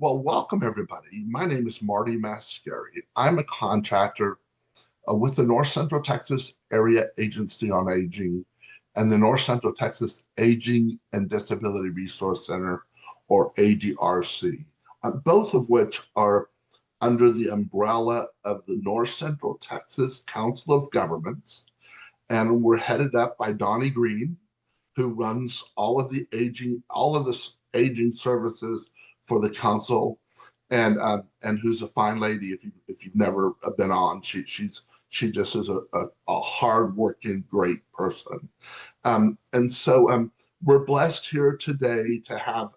Well, welcome everybody. My name is Marty Mascari. I'm a contractor with the North Central Texas Area Agency on Aging and the North Central Texas Aging and Disability Resource Center, or ADRC, both of which are under the umbrella of the North Central Texas Council of Governments. And we're headed up by Donnie Green, who runs all of the aging services for the council, and who's a fine lady. If you've never been on, she just is a hardworking, great person. And so we're blessed here today to have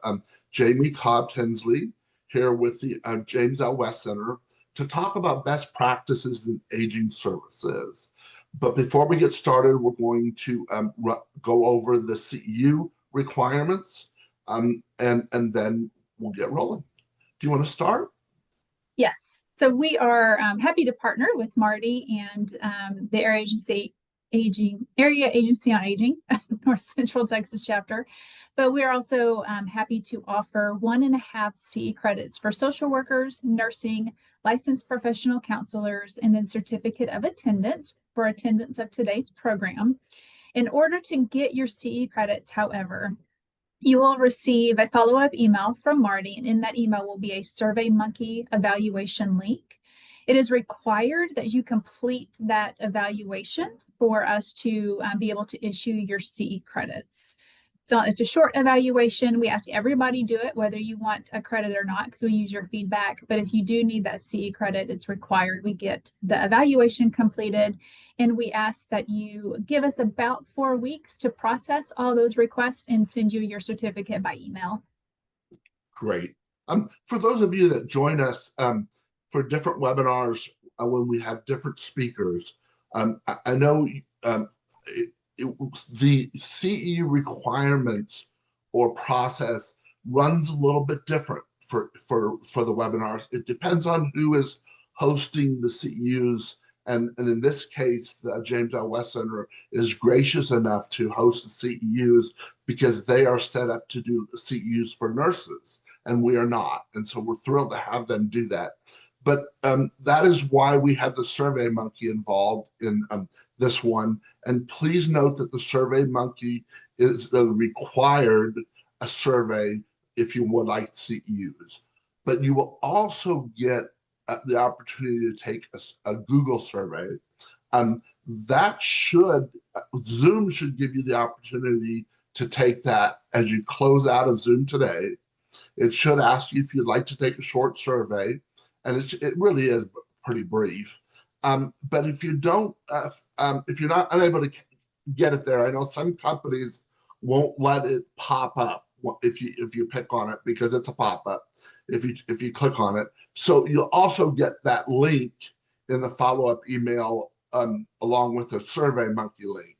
Jamie Cobb Tinsley here with the James L. West Center to talk about best practices in aging services. But before we get started, we're going to go over the CEU requirements, and then we'll get rolling. Do you want to start? Yes. So we are happy to partner with Marty and the Area Agency on Aging, North Central Texas chapter. But we're also happy to offer 1.5 CE credits for social workers, nursing, licensed professional counselors, and then certificate of attendance for attendance of today's program. In order to get your CE credits, however, you will receive a follow-up email from Marty, and in that email will be a SurveyMonkey evaluation link. It is required that you complete that evaluation for us to be able to issue your CE credits. So it's a short evaluation. We ask everybody do it, whether you want a credit or not, because we use your feedback. But if you do need that CE credit, it's required. We get the evaluation completed, and we ask that you give us about 4 weeks to process all those requests and send you your certificate by email. Great. For those of you that join us for different webinars when we have different speakers, I know the CE requirements or process runs a little bit different for the webinars. It depends on who is hosting the CEUs, and in this case, the James L. West Center is gracious enough to host the CEUs because they are set up to do CEUs for nurses, and we are not. And so we're thrilled to have them do that. But that is why we have the SurveyMonkey involved in this one. And please note that the SurveyMonkey is the required survey if you would like CEUs. But you will also get the opportunity to take a Google survey. Zoom should give you the opportunity to take that as you close out of Zoom today. It should ask you if you'd like to take a short survey. And it really is pretty brief. But if you don't, if you're not unable to get it there, I know some companies won't let it pop up if you pick on it because it's a pop-up if you click on it. So you'll also get that link in the follow-up email along with the SurveyMonkey link.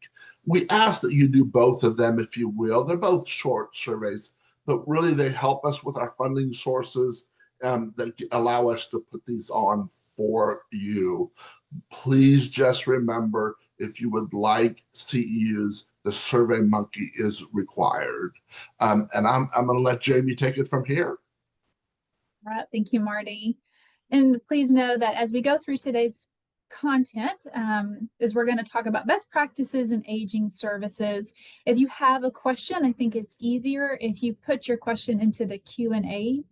We ask that you do both of them if you will. They're both short surveys, but really they help us with our funding sources that allow us to put these on for you. Please just remember, if you would like CEUs, the SurveyMonkey is required. And I'm going to let Jamie take it from here. All right, thank you, Marty. And please know that as we go through today's content, is we're going to talk about best practices in aging services. If you have a question, I think it's easier if you put your question into the Q&A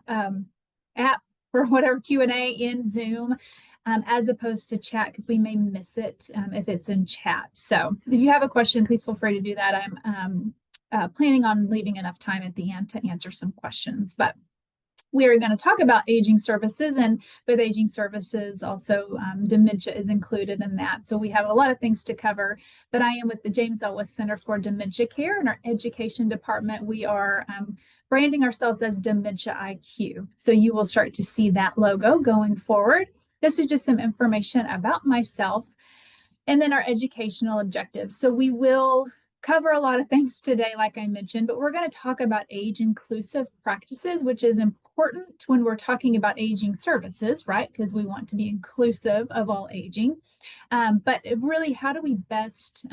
app or whatever Q&A in Zoom as opposed to chat, because we may miss it if it's in chat. So if you have a question, please feel free to do that. I'm planning on leaving enough time at the end to answer some questions, but we're going to talk about aging services, and with aging services also dementia is included in that. So we have a lot of things to cover, but I am with the James L. West Center for Dementia Care in our education department. We are branding ourselves as Dementia IQ. So you will start to see that logo going forward. This is just some information about myself and then our educational objectives. So we will cover a lot of things today, like I mentioned, but we're going to talk about age-inclusive practices, which is important when we're talking about aging services, right? Because we want to be inclusive of all aging. But really, how do we best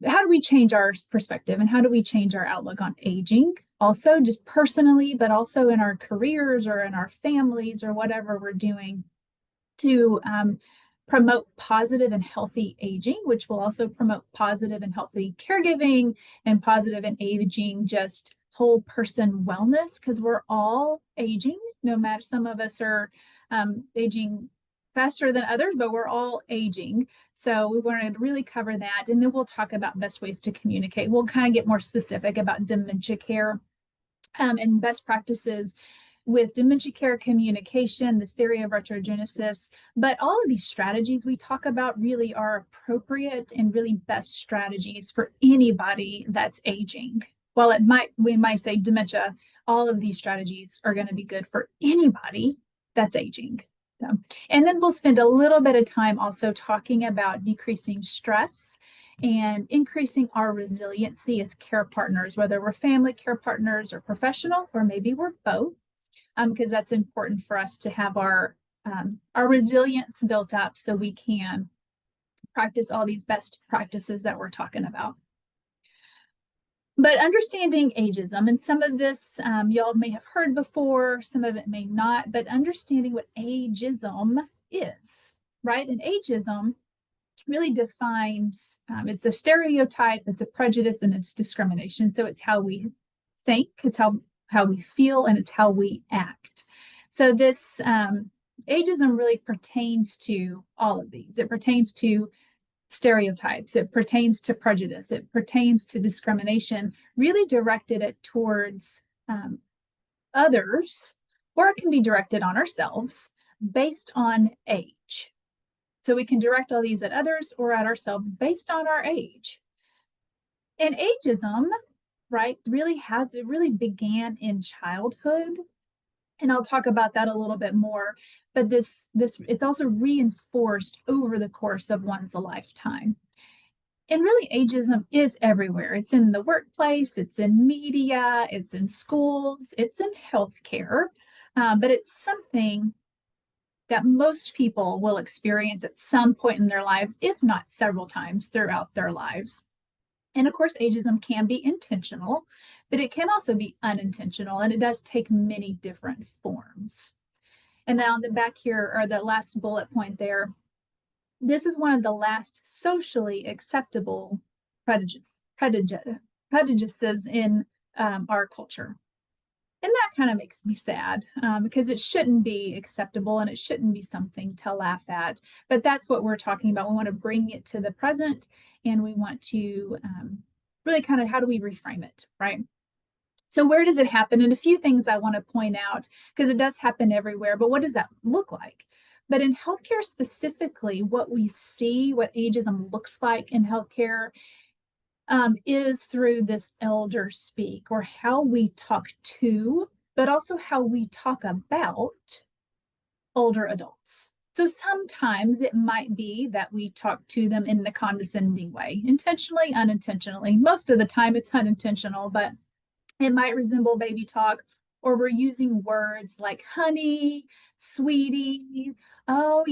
how do we change our perspective and how do we change our outlook on aging also just personally, but also in our careers or in our families or whatever we're doing to promote positive and healthy aging, which will also promote positive and healthy caregiving and positive and aging, just whole person wellness, because we're all aging, no matter, some of us are aging faster than others, but we're all aging. So we wanted to really cover that. And then we'll talk about best ways to communicate. We'll kind of get more specific about dementia care and best practices with dementia care communication, this theory of retrogenesis. But all of these strategies we talk about really are appropriate and really best strategies for anybody that's aging. While we might say dementia, all of these strategies are going to be good for anybody that's aging. And then we'll spend a little bit of time also talking about decreasing stress and increasing our resiliency as care partners, whether we're family care partners or professional, or maybe we're both, because that's important for us to have our resilience built up so we can practice all these best practices that we're talking about. But understanding ageism, and some of this y'all may have heard before, some of it may not, but understanding what ageism is, right? And ageism really defines, it's a stereotype, it's a prejudice, and it's discrimination. So it's how we think, it's how we feel, and it's how we act. So this ageism really pertains to all of these. It pertains to stereotypes, it pertains to prejudice, it pertains to discrimination, really directed it towards others, or it can be directed on ourselves based on age. So we can direct all these at others or at ourselves based on our age. And ageism, right, it really began in childhood. And I'll talk about that a little bit more, but it's also reinforced over the course of one's lifetime. And really, ageism is everywhere. It's in the workplace, it's in media, it's in schools, it's in healthcare, but it's something that most people will experience at some point in their lives, if not several times throughout their lives. And of course, ageism can be intentional, but it can also be unintentional, and it does take many different forms. And now on the back here, or the last bullet point there, this is one of the last socially acceptable prejudices in our culture. And that kind of makes me sad because it shouldn't be acceptable and it shouldn't be something to laugh at. But that's what we're talking about. We want to bring it to the present, and we want to really kind of, how do we reframe it, right? So where does it happen? And a few things I want to point out, because it does happen everywhere, but what does that look like? But in healthcare specifically, what we see, what ageism looks like in healthcare is through this elder speak, or how we talk to, but also how we talk about older adults. So sometimes it might be that we talk to them in a condescending way, intentionally, unintentionally. Most of the time it's unintentional, but it might resemble baby talk, or we're using words like honey, sweetie, oh,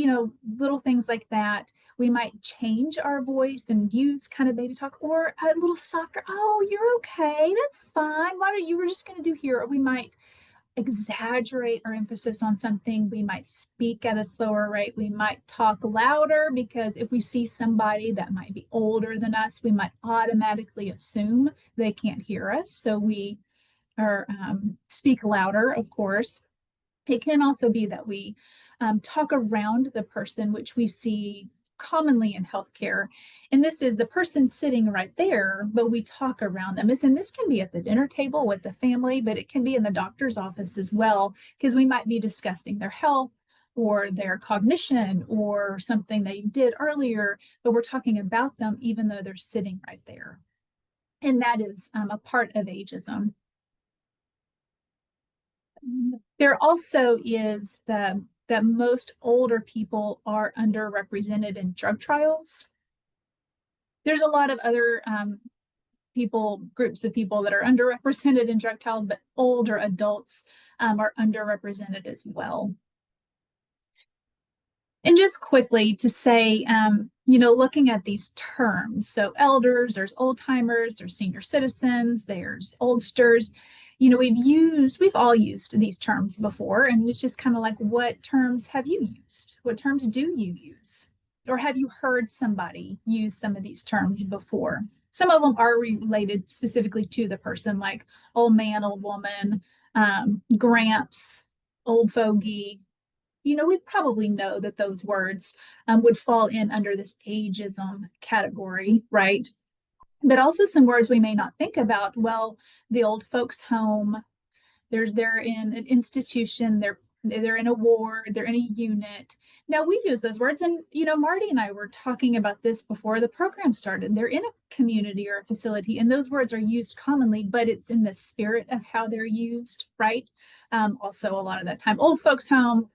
little things like that. We might change our voice and use kind of baby talk, or a little softer, oh, you're okay, that's fine. Why don't you, we're just going to do here. Or we might exaggerate our emphasis on something. We might speak at a slower rate. We might talk louder, because if we see somebody that might be older than us, we might automatically assume they can't hear us. So we speak louder, of course. It can also be that we talk around the person, which we see commonly in healthcare. And this is the person sitting right there, but we talk around them. And this can be at the dinner table with the family, but it can be in the doctor's office as well, because we might be discussing their health or their cognition or something they did earlier, but we're talking about them even though they're sitting right there. And that is a part of ageism. There also is that most older people are underrepresented in drug trials. There's a lot of other groups of people that are underrepresented in drug trials, but older adults are underrepresented as well. And just quickly to say, looking at these terms, so elders, there's old timers, there's senior citizens, there's oldsters. we've all used these terms before, and it's just kind of like, what terms have you used? What terms do you use? Or have you heard somebody use some of these terms before? Some of them are related specifically to the person, like old man, old woman, gramps, old fogey. We probably know that those words would fall in under this ageism category, right? But also some words we may not think about. Well, the old folks home, they're in an institution, they're in a ward, they're in a unit. Now we use those words, and Marty and I were talking about this before the program started. They're in a community or a facility, and those words are used commonly, but it's in the spirit of how they're used, right? Also, a lot of that time, old folks home,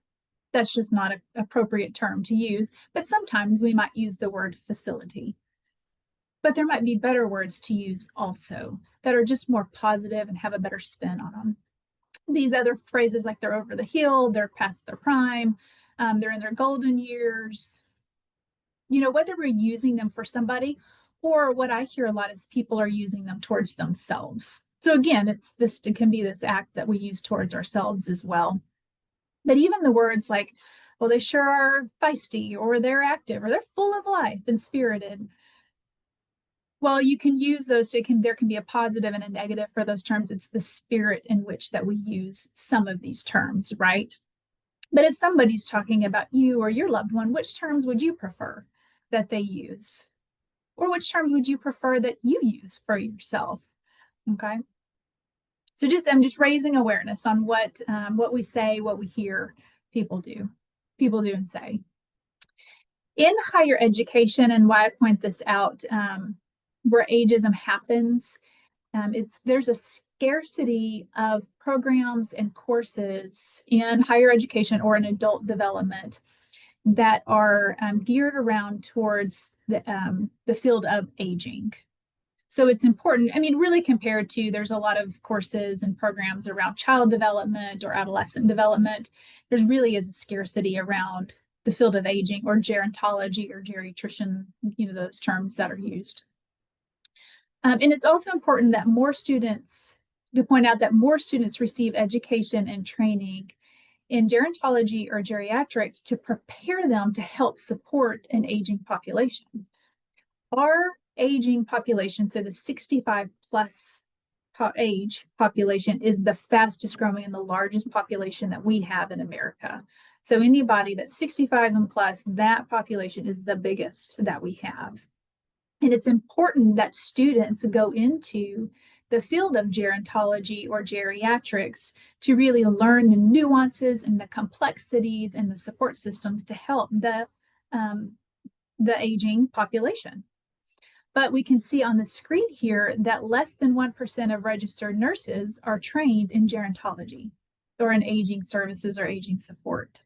that's just not an appropriate term to use. But sometimes we might use the word facility. But there might be better words to use also that are just more positive and have a better spin on them. These other phrases, like they're over the hill, they're past their prime, they're in their golden years. Whether we're using them for somebody, or what I hear a lot is people are using them towards themselves. So again, it can be this act that we use towards ourselves as well. But even the words like, well, they sure are feisty, or they're active, or they're full of life and spirited. Well, you can use those. There can be a positive and a negative for those terms. It's the spirit in which that we use some of these terms, right? But if somebody's talking about you or your loved one, which terms would you prefer that they use? Or which terms would you prefer that you use for yourself? Okay. So I'm just raising awareness on what we say, what we hear people do and say. In higher education, and why I point this out, where ageism happens, there's a scarcity of programs and courses in higher education or in adult development that are geared around towards the field of aging. So it's important, really compared to, there's a lot of courses and programs around child development or adolescent development. There's really is a scarcity around the field of aging or gerontology or geriatrician, those terms that are used. And it's also important that to point out that more students receive education and training in gerontology or geriatrics to prepare them to help support an aging population. Our aging population, so the 65 plus age population, is the fastest growing and the largest population that we have in America. So anybody that's 65 and plus, that population is the biggest that we have. And it's important that students go into the field of gerontology or geriatrics to really learn the nuances and the complexities and the support systems to help the aging population. But we can see on the screen here that less than 1% of registered nurses are trained in gerontology or in aging services or aging support.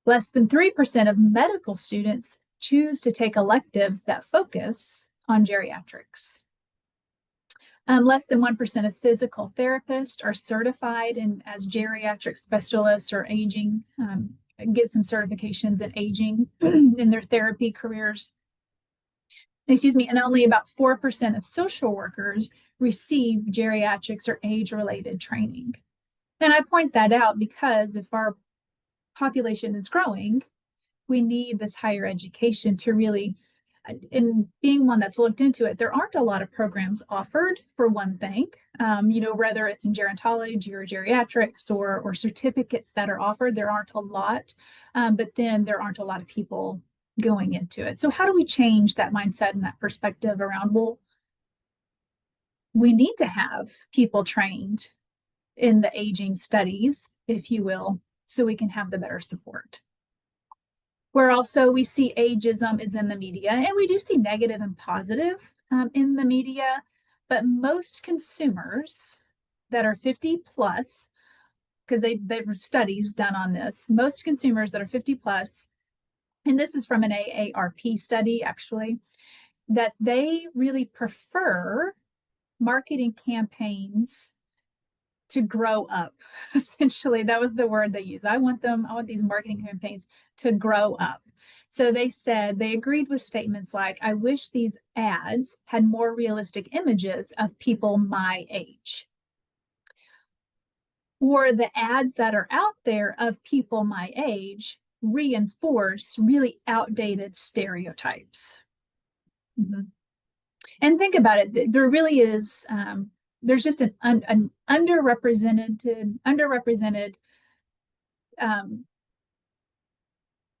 Less than 3% of medical students choose to take electives that focus on geriatrics. Less than 1% of physical therapists are certified as geriatric specialists or aging, get some certifications in aging in their therapy careers. And only about 4% of social workers receive geriatrics or age-related training. And I point that out because if our population is growing, we need this higher education to really, in being one that's looked into it, there aren't a lot of programs offered, for one thing, whether it's in gerontology or geriatrics or certificates that are offered, there aren't a lot, but then there aren't a lot of people going into it. So how do we change that mindset and that perspective around, well, we need to have people trained in the aging studies, if you will, so we can have the better support. Where also we see ageism is in the media, and we do see negative and positive in the media, but most consumers that are 50 plus, because there were studies done on this, most consumers that are 50 plus, and this is from an AARP study actually, that they really prefer marketing campaigns to grow up. Essentially, that was the word they used. I want these marketing campaigns to grow up. So they agreed with statements like, I wish these ads had more realistic images of people my age. or the ads that are out there of people my age reinforce really outdated stereotypes. Mm-hmm. And think about it, there really is, there's just an underrepresented,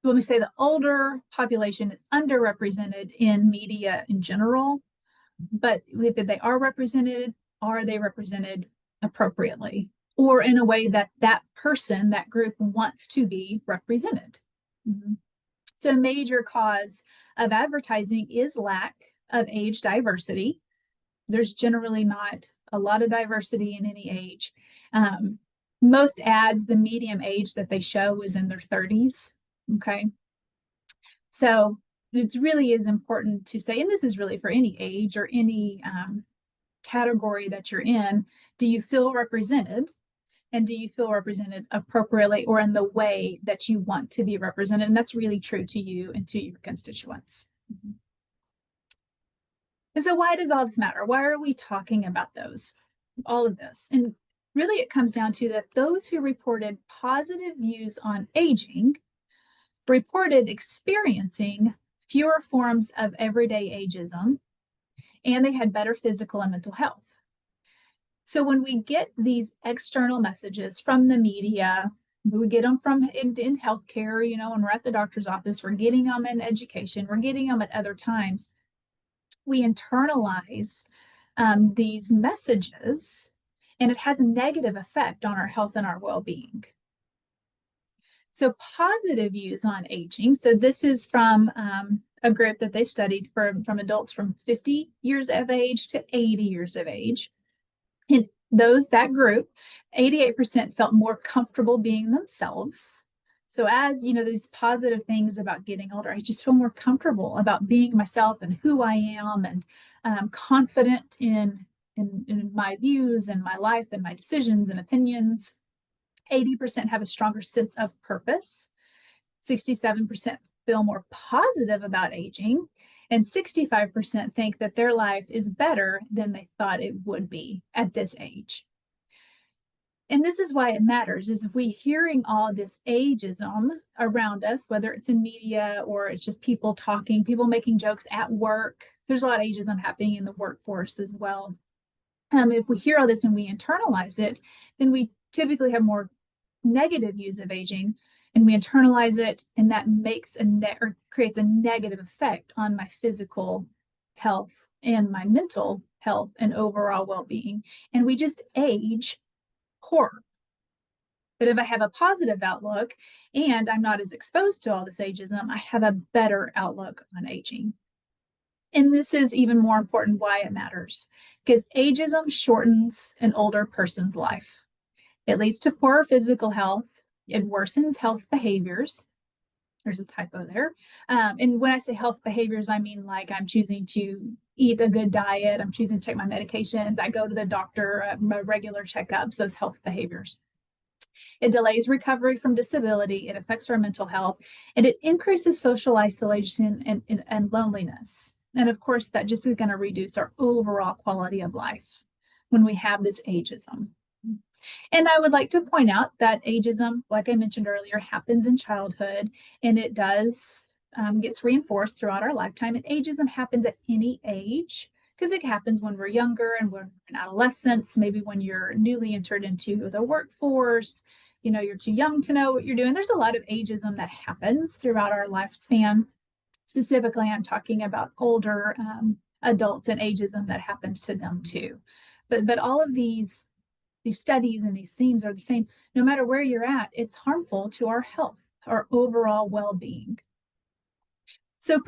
when we say the older population is underrepresented in media in general, but if they are represented, are they represented appropriately or in a way that that person, that group wants to be represented? Mm-hmm. So a major cause of advertising is lack of age diversity. There's generally not a lot of diversity in any age. Most ads, the median age that they show is in their 30s. Okay. So it really is important to say, and this is really for any age or any category that you're in, do you feel represented? And do you feel represented appropriately or in the way that you want to be represented? And that's really true to you and to your constituents. Mm-hmm. And so why does all this matter? Why are we talking about all of this? And really it comes down to that those who reported positive views on aging reported experiencing fewer forms of everyday ageism, and they had better physical and mental health. So when we get these external messages from the media, we get them from in healthcare, when we're at the doctor's office, we're getting them in education, we're getting them at other times. We internalize these messages, and it has a negative effect on our health and our well-being. So positive views on aging. So this is from a group that they studied from adults from 50 years of age to 80 years of age. And that group, 88% felt more comfortable being themselves. So as these positive things about getting older, I just feel more comfortable about being myself and who I am, and confident in my views and my life and my decisions and opinions. 80% have a stronger sense of purpose. 67% feel more positive about aging. And 65% think that their life is better than they thought it would be at this age. And this is why it matters, is if we're hearing all this ageism around us, whether it's in media or it's just people talking, people making jokes at work, there's a lot of ageism happening in the workforce as well. If we hear all this and we internalize it, then we typically have more negative views of aging, and we internalize it, and that makes or creates a negative effect on my physical health and my mental health and overall well-being. And we just age poorer. But if I have a positive outlook and I'm not as exposed to all this ageism, I have a better outlook on aging. And this is even more important why it matters, because ageism shortens an older person's life. It leads to poorer physical health. It worsens health behaviors. There's a typo there. And when I say health behaviors, I mean like I'm choosing to eat a good diet. I'm choosing to take my medications. I go to the doctor, my regular checkups, those health behaviors. It delays recovery from disability. It affects our mental health, and it increases social isolation and loneliness. And of course, that just is going to reduce our overall quality of life when we have this ageism. And I would like to point out that ageism, like I mentioned earlier, happens in childhood, and it does gets reinforced throughout our lifetime. And ageism happens at any age, because it happens when we're younger and we're in adolescence, maybe when you're newly entered into the workforce, you're too young to know what you're doing. There's a lot of ageism that happens throughout our lifespan. Specifically, I'm talking about older adults and ageism that happens to them too. But all of these studies and these themes are the same. No matter where you're at, it's harmful to our health, our overall well-being. So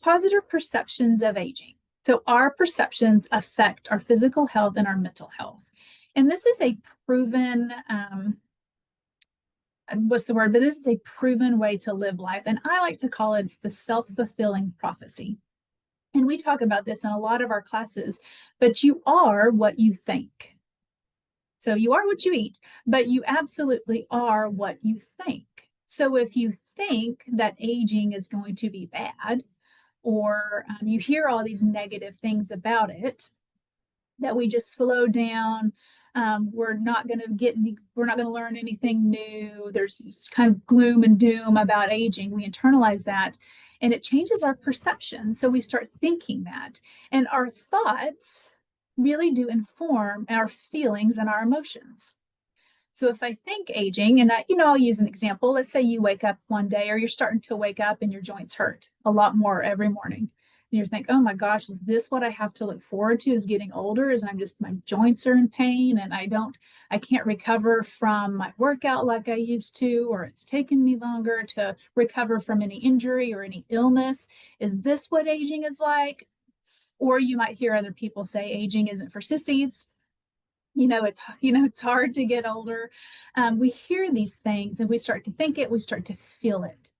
positive perceptions of aging. So our perceptions affect our physical health and our mental health. And this is a proven, this is a proven way to live life. And I like to call it the self-fulfilling prophecy. And we talk about this in a lot of our classes, but you are what you think. So you are what you eat, but you absolutely are what you think. So if you think that aging is going to be bad, or you hear all these negative things about it, that we just slow down, We're not going to learn anything new. There's this kind of gloom and doom about aging. We internalize that and it changes our perception. So we start thinking that, and our thoughts really do inform our feelings and our emotions. So if I think aging, and I'll use an example. Let's say you wake up one day, or you're starting to wake up and your joints hurt a lot more every morning. And you think, oh my gosh, is this what I have to look forward to as getting older? Is my joints are in pain and I can't recover from my workout like I used to, or it's taken me longer to recover from any injury or any illness. Is this what aging is like? Or you might hear other people say aging isn't for sissies. It's hard to get older. We hear these things and we start to think it, we start to feel it.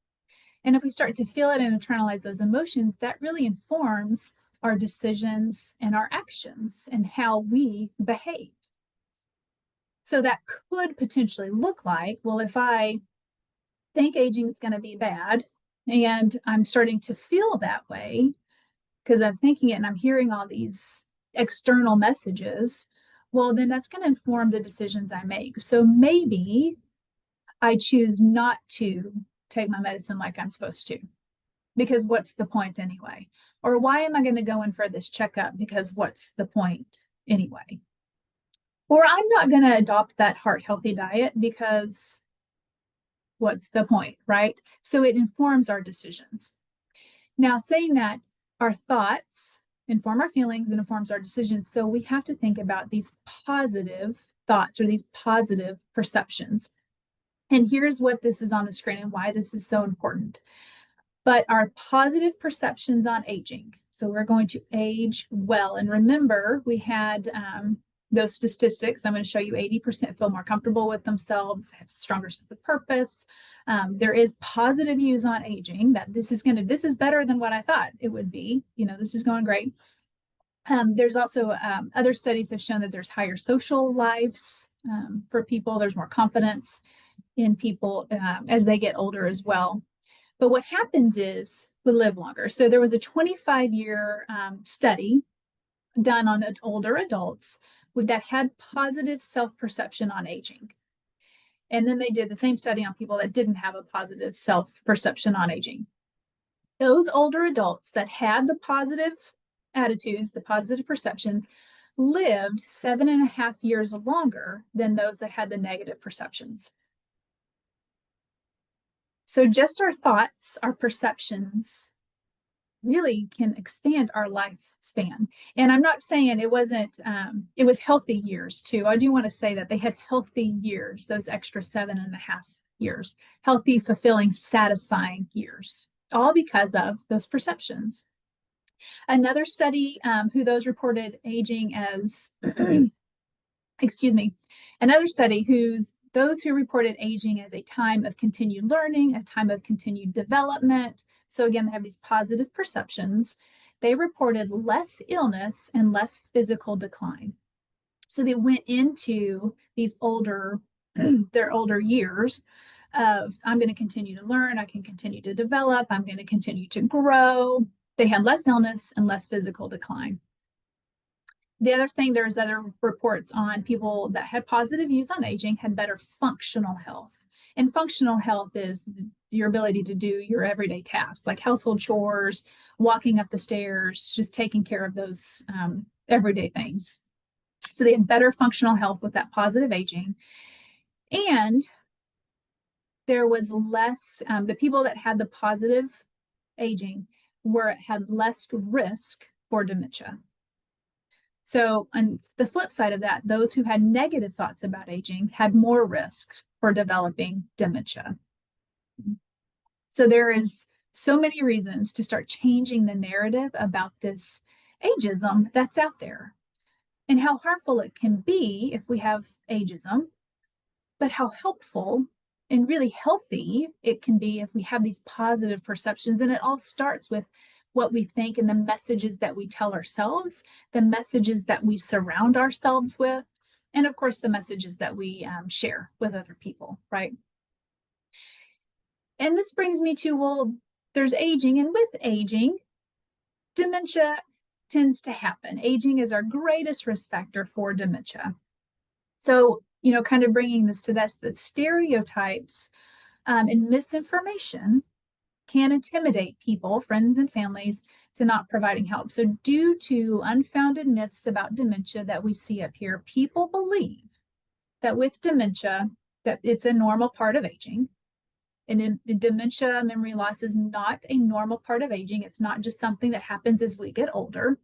And if we start to feel it and internalize those emotions, that really informs our decisions and our actions and how we behave. So that could potentially look like, well, if I think aging is going to be bad and I'm starting to feel that way because I'm thinking it and I'm hearing all these external messages, well, then that's going to inform the decisions I make. So maybe I choose not to take my medicine like I'm supposed to, because what's the point anyway? Or why am I going to go in for this checkup? Because what's the point anyway? Or I'm not going to adopt that heart healthy diet because what's the point, right? So it informs our decisions. Now, saying that, our thoughts inform our feelings and informs our decisions. So we have to think about these positive thoughts or these positive perceptions. And here's what this is on the screen and why this is so important. But our positive perceptions on aging. So we're going to age well. And remember, we had those statistics. I'm going to show you 80% feel more comfortable with themselves, have a stronger sense of purpose. There is positive views on aging, that this is better than what I thought it would be. This is going great. There's also other studies have shown that there's higher social lives for people. There's more confidence in people as they get older as well. But what happens is we live longer. So there was a 25-year study done on older adults that had positive self-perception on aging. And then they did the same study on people that didn't have a positive self-perception on aging. Those older adults that had the positive attitudes, the positive perceptions, lived 7.5 years longer than those that had the negative perceptions. So just our thoughts, our perceptions really can expand our lifespan. And I'm not saying it wasn't, it was healthy years too. I do want to say that they had healthy years, those extra 7.5 years, healthy, fulfilling, satisfying years, all because of those perceptions. Another study, who those reported aging as, another study those who reported aging as a time of continued learning, a time of continued development. So again, they have these positive perceptions. They reported less illness and less physical decline. So they went into these their older years of, I'm going to continue to learn, I can continue to develop, I'm going to continue to grow. They had less illness and less physical decline. The other thing, there's other reports on people that had positive views on aging had better functional health. And functional health is your ability to do your everyday tasks, like household chores, walking up the stairs, just taking care of those everyday things. So they had better functional health with that positive aging. And there was less, the people that had the positive aging had less risk for dementia. So on the flip side of that, those who had negative thoughts about aging had more risk for developing dementia. So there is so many reasons to start changing the narrative about this ageism that's out there and how harmful it can be if we have ageism, but how helpful and really healthy it can be if we have these positive perceptions. And it all starts with what we think and the messages that we tell ourselves, the messages that we surround ourselves with, and of course, the messages that we share with other people, right? And this brings me to, well, there's aging, and with aging, dementia tends to happen. Aging is our greatest risk factor for dementia. So, you know, kind of bringing this to this, that stereotypes and misinformation can intimidate people, friends and families, to not providing help. So due to unfounded myths about dementia that we see up here, people believe that with dementia, that it's a normal part of aging. And in dementia, memory loss is not a normal part of aging. It's not just something that happens as we get older,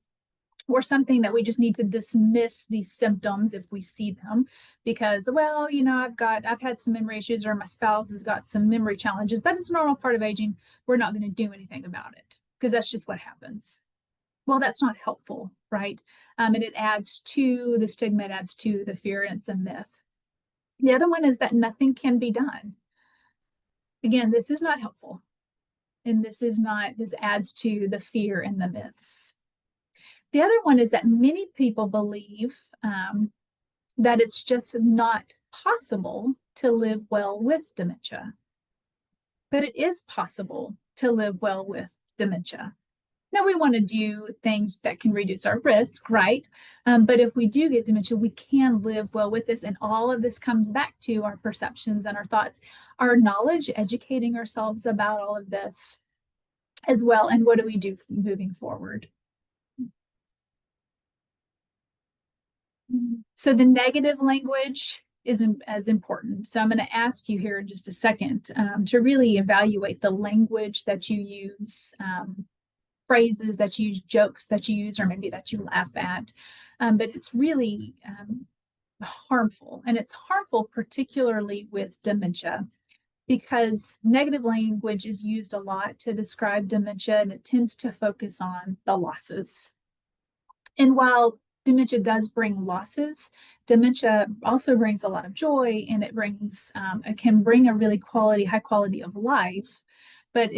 or something that we just need to dismiss these symptoms if we see them because, well, you know, I've had some memory issues, or my spouse has got some memory challenges, but it's a normal part of aging. We're not going to do anything about it because that's just what happens. Well, that's not helpful, right? And it adds to the stigma, it adds to the fear, and it's a myth. The other one is that nothing can be done. Again, this is not helpful. And this adds to the fear and the myths. The other one is that many people believe that it's just not possible to live well with dementia. But it is possible to live well with dementia. Now, we want to do things that can reduce our risk, right? But if we do get dementia, we can live well with this. And all of this comes back to our perceptions and our thoughts, our knowledge, educating ourselves about all of this as well. And what do we do moving forward? So the negative language is as important. So I'm going to ask you here in just a second to really evaluate the language that you use, phrases that you use, jokes that you use, or maybe that you laugh at. But it's really harmful, and it's harmful particularly with dementia because negative language is used a lot to describe dementia, and it tends to focus on the losses. And while dementia does bring losses, dementia also brings a lot of joy, and it can bring a really high quality of life. But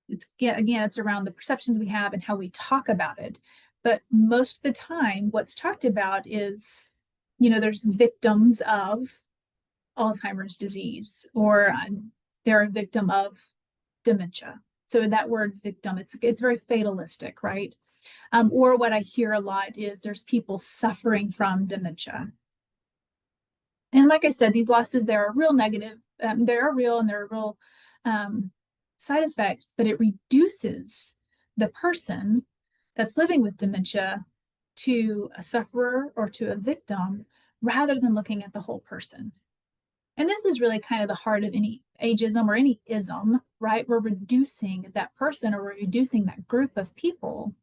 it's around the perceptions we have and how we talk about it. But most of the time, what's talked about is, you know, there's victims of Alzheimer's disease, or they're a victim of dementia. So that word victim, it's very fatalistic, right? Or what I hear a lot is there's people suffering from dementia. And like I said, these losses, they are real negative. They are real, and there are real side effects, but it reduces the person that's living with dementia to a sufferer or to a victim rather than looking at the whole person. And this is really kind of the heart of any ageism or any ism, right? We're reducing that person, or we're reducing that group of people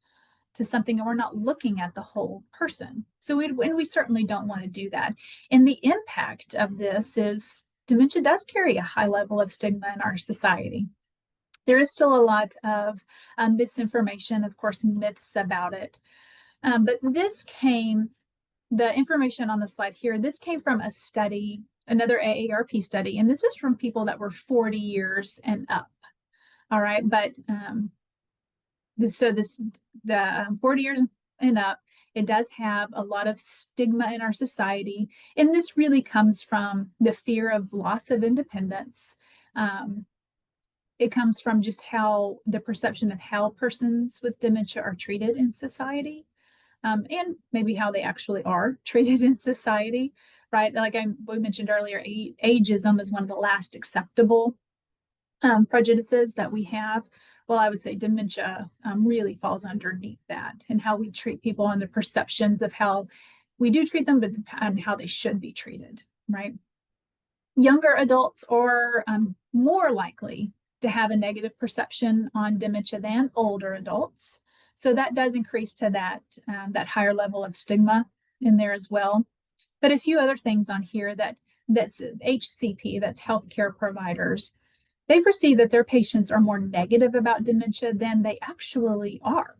to something, and we're not looking at the whole person. So we certainly don't want to do that. And the impact of this is dementia does carry a high level of stigma in our society. There is still a lot of misinformation, of course, myths about it. But the information on the slide here, this came from a study, another AARP study, and this is from people that were 40 years and up. All right, but the 40 years and up, it does have a lot of stigma in our society. And this really comes from the fear of loss of independence. It comes from just how the perception of how persons with dementia are treated in society, and maybe how they actually are treated in society, right? Like we mentioned earlier, ageism is one of the last acceptable prejudices that we have. Well, I would say dementia really falls underneath that, and how we treat people and the perceptions of how we do treat them, but how they should be treated, right? Younger adults are more likely to have a negative perception on dementia than older adults. So that does increase to that higher level of stigma in there as well. But a few other things on here that's HCP, that's healthcare providers, they perceive that their patients are more negative about dementia than they actually are.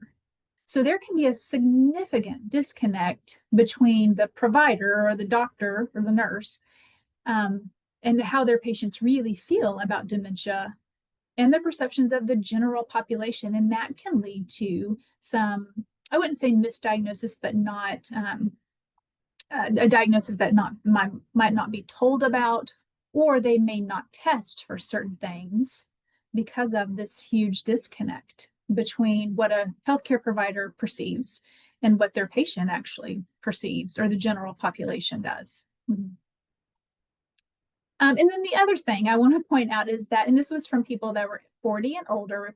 So there can be a significant disconnect between the provider or the doctor or the nurse and how their patients really feel about dementia and the perceptions of the general population. And that can lead to some, I wouldn't say misdiagnosis, but not a diagnosis that might not be told about, or they may not test for certain things because of this huge disconnect between what a healthcare provider perceives and what their patient actually perceives, or the general population does. And then the other thing I want to point out is that, and this was from people that were 40 and older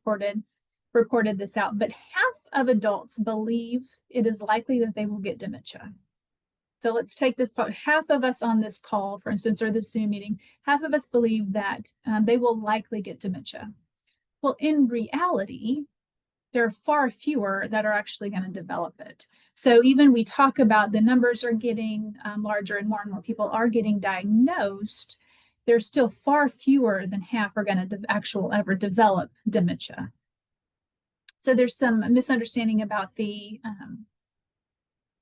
reported this out, but half of adults believe it is likely that they will get dementia. So let's take this part. Half of us on this call, for instance, or this Zoom meeting, half of us believe that they will likely get dementia. Well, in reality, there are far fewer that are actually going to develop it. So even we talk about the numbers are getting larger and more people are getting diagnosed, there's still far fewer than half are going to ever develop dementia. So there's some misunderstanding about the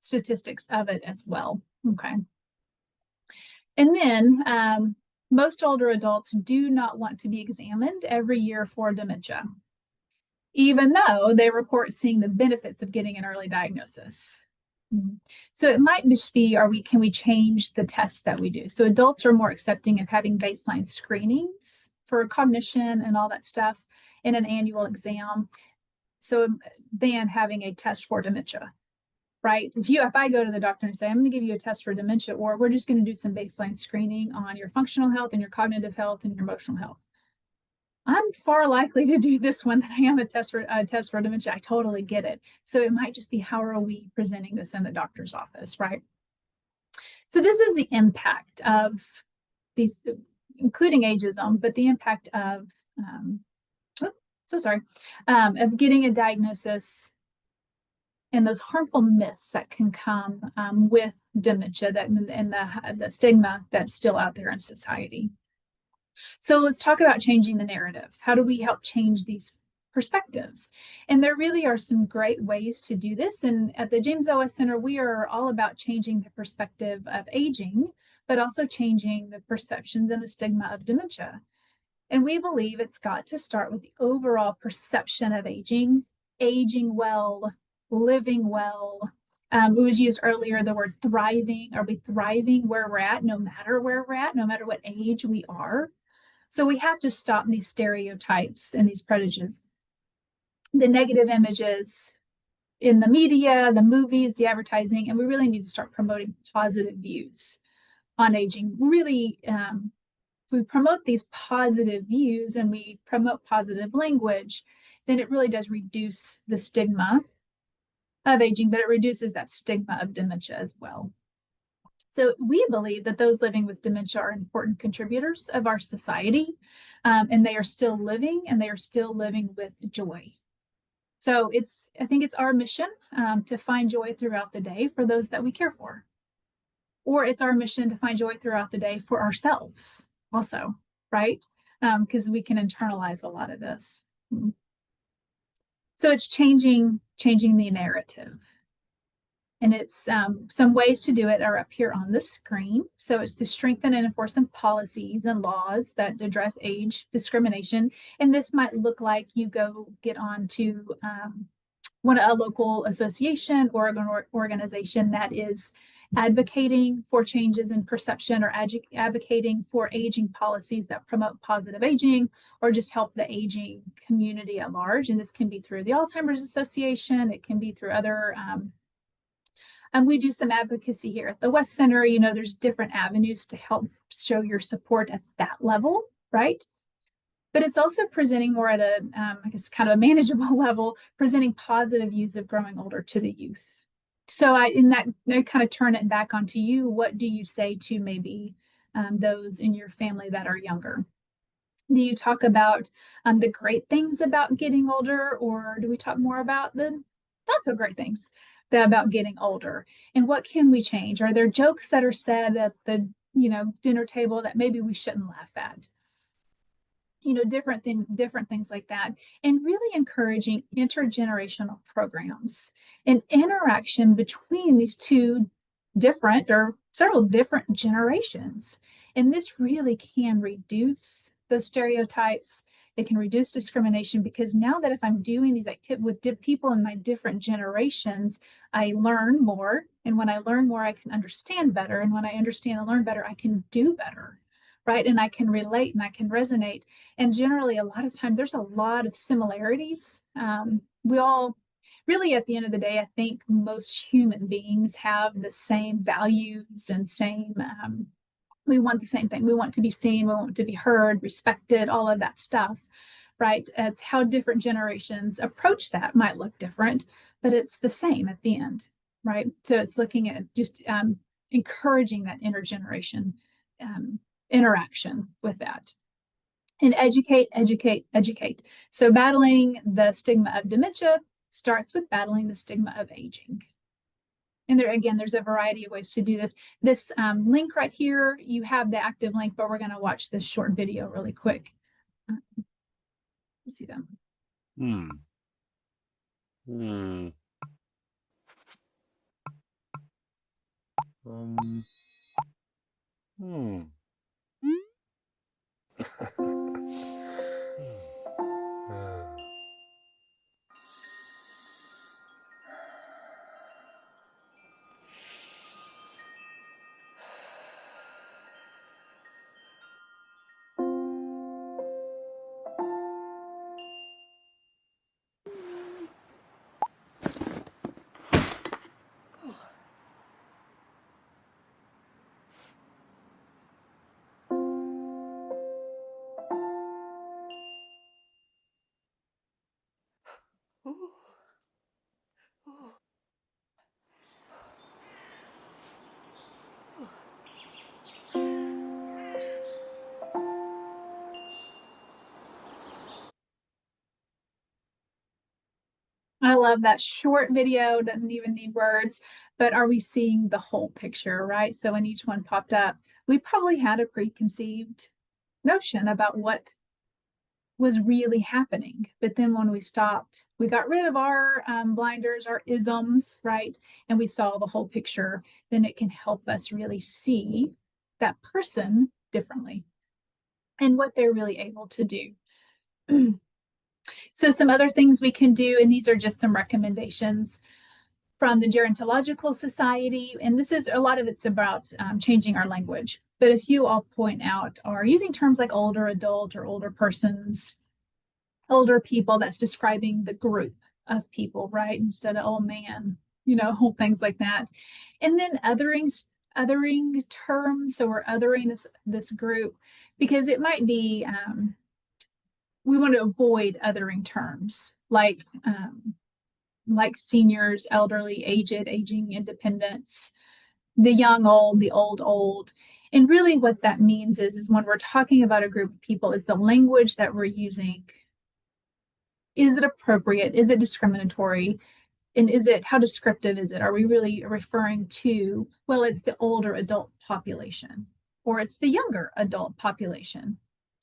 statistics of it as well. Okay. And then most older adults do not want to be examined every year for dementia, even though they report seeing the benefits of getting an early diagnosis. So it might just be, can we change the tests that we do? So adults are more accepting of having baseline screenings for cognition and all that stuff in an annual exam, so than having a test for dementia, right? If I go to the doctor and say, I'm going to give you a test for dementia, or we're just going to do some baseline screening on your functional health and your cognitive health and your emotional health, I'm far likely to do this one than I am a test for dementia. I totally get it. So it might just be, how are we presenting this in the doctor's office, right? So this is the impact of these, including ageism, but the impact of, of getting a diagnosis and those harmful myths that can come with dementia, and the stigma that's still out there in society. So let's talk about changing the narrative. How do we help change these perspectives? And there really are some great ways to do this. And at the James OS Center, we are all about changing the perspective of aging, but also changing the perceptions and the stigma of dementia. And we believe it's got to start with the overall perception of aging well, living well. It was used earlier, the word thriving. Are we thriving where we're at, no matter where we're at, no matter what age we are? So we have to stop these stereotypes and these prejudices, the negative images in the media, the movies, the advertising, and we really need to start promoting positive views on aging. Really, if we promote these positive views and we promote positive language, then it really does reduce the stigma of aging, but it reduces that stigma of dementia as well. So we believe that those living with dementia are important contributors of our society, and they are still living, and they are still living with joy. So I think it's our mission to find joy throughout the day for those that we care for. Or it's our mission to find joy throughout the day for ourselves also, right? Because we can internalize a lot of this. So it's changing the narrative. And it's some ways to do it are up here on the screen. So it's to strengthen and enforce some policies and laws that address age discrimination. And this might look like you go get on to a local association or an organization that is advocating for changes in perception, or advocating for aging policies that promote positive aging, or just help the aging community at large. And this can be through the Alzheimer's Association. It can be through other and we do some advocacy here at the West Center. There's different avenues to help show your support at that level, right? But it's also presenting more at a, I guess, kind of a manageable level, presenting positive views of growing older to the youth. So I kind of turn it back onto you. What do you say to maybe those in your family that are younger? Do you talk about the great things about getting older, or do we talk more about the not so great things about getting older? And what can we change? Are there jokes that are said at the dinner table that maybe we shouldn't laugh at? Different things like that. And really encouraging intergenerational programs and interaction between these two different or several different generations. And this really can reduce those stereotypes. It can reduce discrimination, because now that if I'm doing these activities with people in my different generations, I learn more. And when I learn more, I can understand better. And when I understand and learn better, I can do better, right? And I can relate and I can resonate. And generally, a lot of time, there's a lot of similarities. We all really at the end of the day, I think most human beings have the same values and same, we want the same thing. We want to be seen, we want to be heard, respected, all of that stuff, right? It's how different generations approach that might look different, but it's the same at the end, right? So it's looking at just encouraging that intergeneration interaction with that. And educate, educate, educate. So battling the stigma of dementia starts with battling the stigma of aging. And there, again, there's a variety of ways to do this. This link right here, you have the active link, but we're going to watch this short video really quick. Let's see them. I love that short video, doesn't even need words, but are we seeing the whole picture, right? So when each one popped up, we probably had a preconceived notion about what was really happening. But then when we stopped, we got rid of our blinders, our isms, right? And we saw the whole picture, then it can help us really see that person differently and what they're really able to do. So some other things we can do, and these are just some recommendations from the Gerontological Society, and this is a lot of it's about changing our language. But a few I'll point out are using terms like older adult or older persons, older people, that's describing the group of people, right? Instead of old man, you know, whole things like that. And then othering terms, so we're othering this group because it might be we want to avoid othering terms like seniors, elderly, aged, aging, independence, the young, old, the old. And really what that means is when we're talking about a group of people, is the language that we're using, is it appropriate? Is it discriminatory? And how descriptive is it? Are we really referring to, well, it's the older adult population or it's the younger adult population?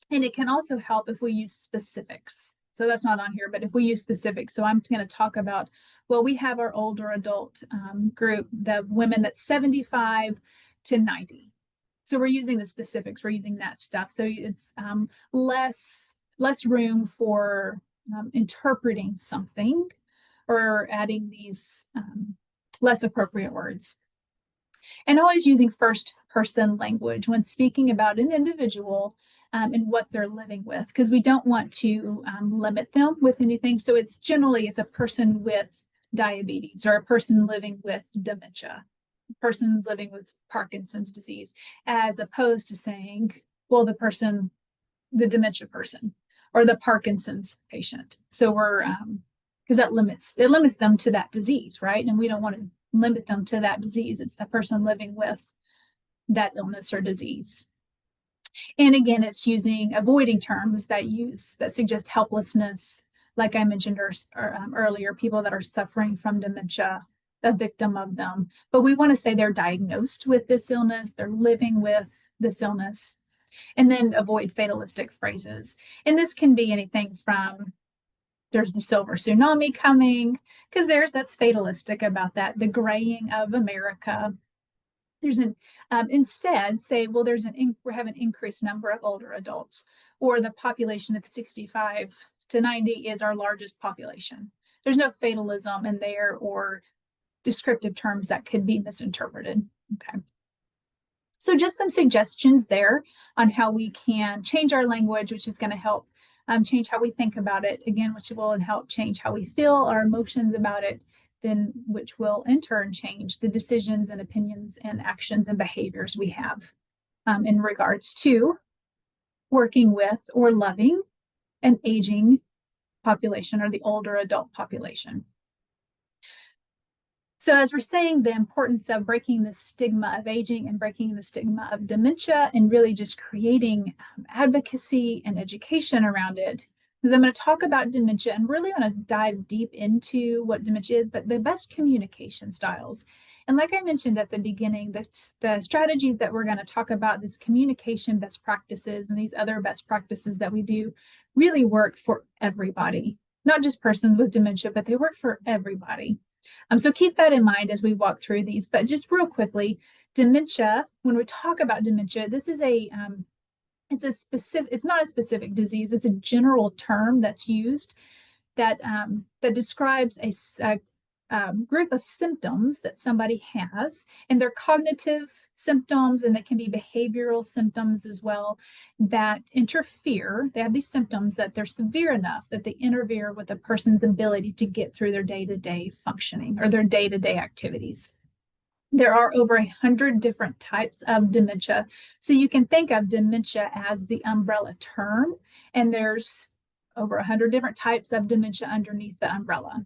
And it can also help if we use specifics. So that's not on here, but if we use specifics, so I'm going to talk about, well, we have our older adult group, the women that's 75 to 90. So we're using the specifics, we're using that stuff. So it's less room for interpreting something or adding these less appropriate words. And always using first person language when speaking about an individual and what they're living with, because we don't want to limit them with anything. So it's generally a person with diabetes or a person living with dementia, persons living with Parkinson's disease, as opposed to saying, well, the dementia person or the Parkinson's patient. So we're because it limits them to that disease, right? And we don't want to limit them to that disease. It's the person living with that illness or disease. And again, it's avoiding terms that suggest helplessness, like I mentioned earlier, people that are suffering from dementia, a victim of them. But we want to say they're diagnosed with this illness, they're living with this illness, and then avoid fatalistic phrases. And this can be anything from, there's the silver tsunami coming, because that's fatalistic about that, the graying of America. There's instead say, well, we have an increased number of older adults, or the population of 65 to 90 is our largest population. There's no fatalism in there or descriptive terms that could be misinterpreted. Okay. So just some suggestions there on how we can change our language, which is going to help change how we think about it, again, which will help change how we feel, our emotions about it, then which will in turn change the decisions and opinions and actions and behaviors we have in regards to working with or loving an aging population or the older adult population. So as we're saying, the importance of breaking the stigma of aging and breaking the stigma of dementia and really just creating advocacy and education around it, because I'm going to talk about dementia and really want to dive deep into what dementia is, but the best communication styles. And like I mentioned at the beginning, the strategies that we're going to talk about, this communication best practices and these other best practices that we do really work for everybody, not just persons with dementia, but they work for everybody. So keep that in mind as we walk through these. But just real quickly, dementia, when we talk about dementia, this is it's not a specific disease. It's a general term that's used that describes a group of symptoms that somebody has, and they're cognitive symptoms, and they can be behavioral symptoms as well that interfere. They have these symptoms that they're severe enough that they interfere with a person's ability to get through their day-to-day functioning or their day-to-day activities. There are over 100 different types of dementia. So you can think of dementia as the umbrella term, and there's over 100 different types of dementia underneath the umbrella.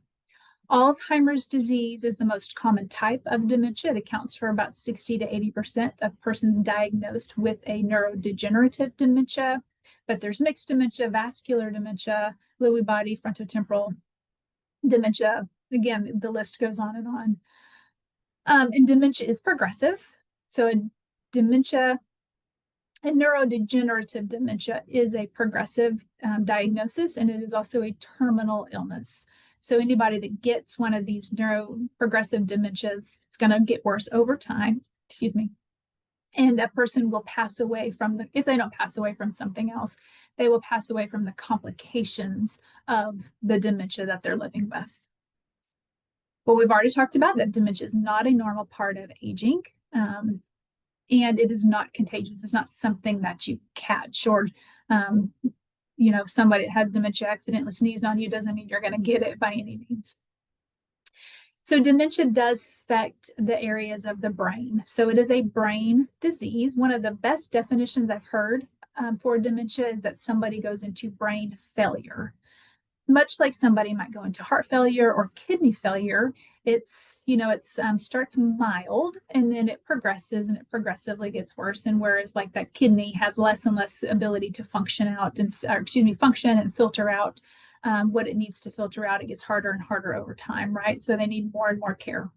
Alzheimer's disease is the most common type of dementia. It accounts for about 60 to 80% of persons diagnosed with a neurodegenerative dementia. But there's mixed dementia, vascular dementia, Lewy body, frontotemporal dementia. Again, the list goes on and on. And dementia is progressive. So a neurodegenerative dementia is a progressive diagnosis, and it is also a terminal illness. So anybody that gets one of these neuroprogressive dementias, it's going to get worse over time, and a person will pass away if they don't pass away from something else, they will pass away from the complications of the dementia that they're living with. Well, we've already talked about that dementia is not a normal part of aging, and it is not contagious. It's not something that you catch, or somebody that has dementia accidentally sneezed on you doesn't mean you're going to get it by any means. So dementia does affect the areas of the brain. So it is a brain disease. One of the best definitions I've heard for dementia is that somebody goes into brain failure. Much like somebody might go into heart failure or kidney failure, it starts mild and then it progresses and it progressively gets worse. And whereas like that kidney has less and less ability to function and filter out what it needs to filter out, it gets harder and harder over time, right? So they need more and more care.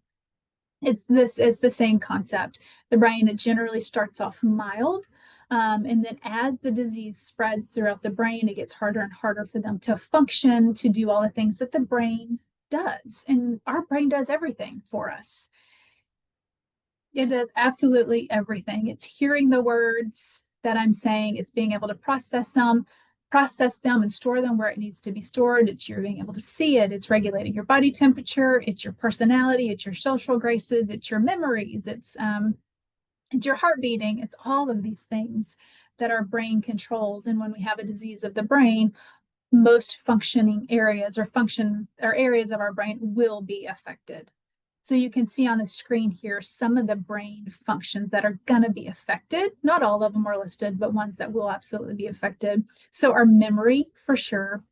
It's the same concept. The brain, it generally starts off mild. And then as the disease spreads throughout the brain, it gets harder and harder for them to function, to do all the things that the brain does. And our brain does everything for us. It does absolutely everything. It's hearing the words that I'm saying. It's being able to process them and store them where it needs to be stored. It's your being able to see it. It's regulating your body temperature. It's your personality. It's your social graces. It's your memories. It's your heart beating. It's all of these things that our brain controls. And when we have a disease of the brain, most functioning areas or areas of our brain will be affected. So you can see on the screen here some of the brain functions that are going to be affected. Not all of them are listed, but ones that will absolutely be affected. So our memory, for sure.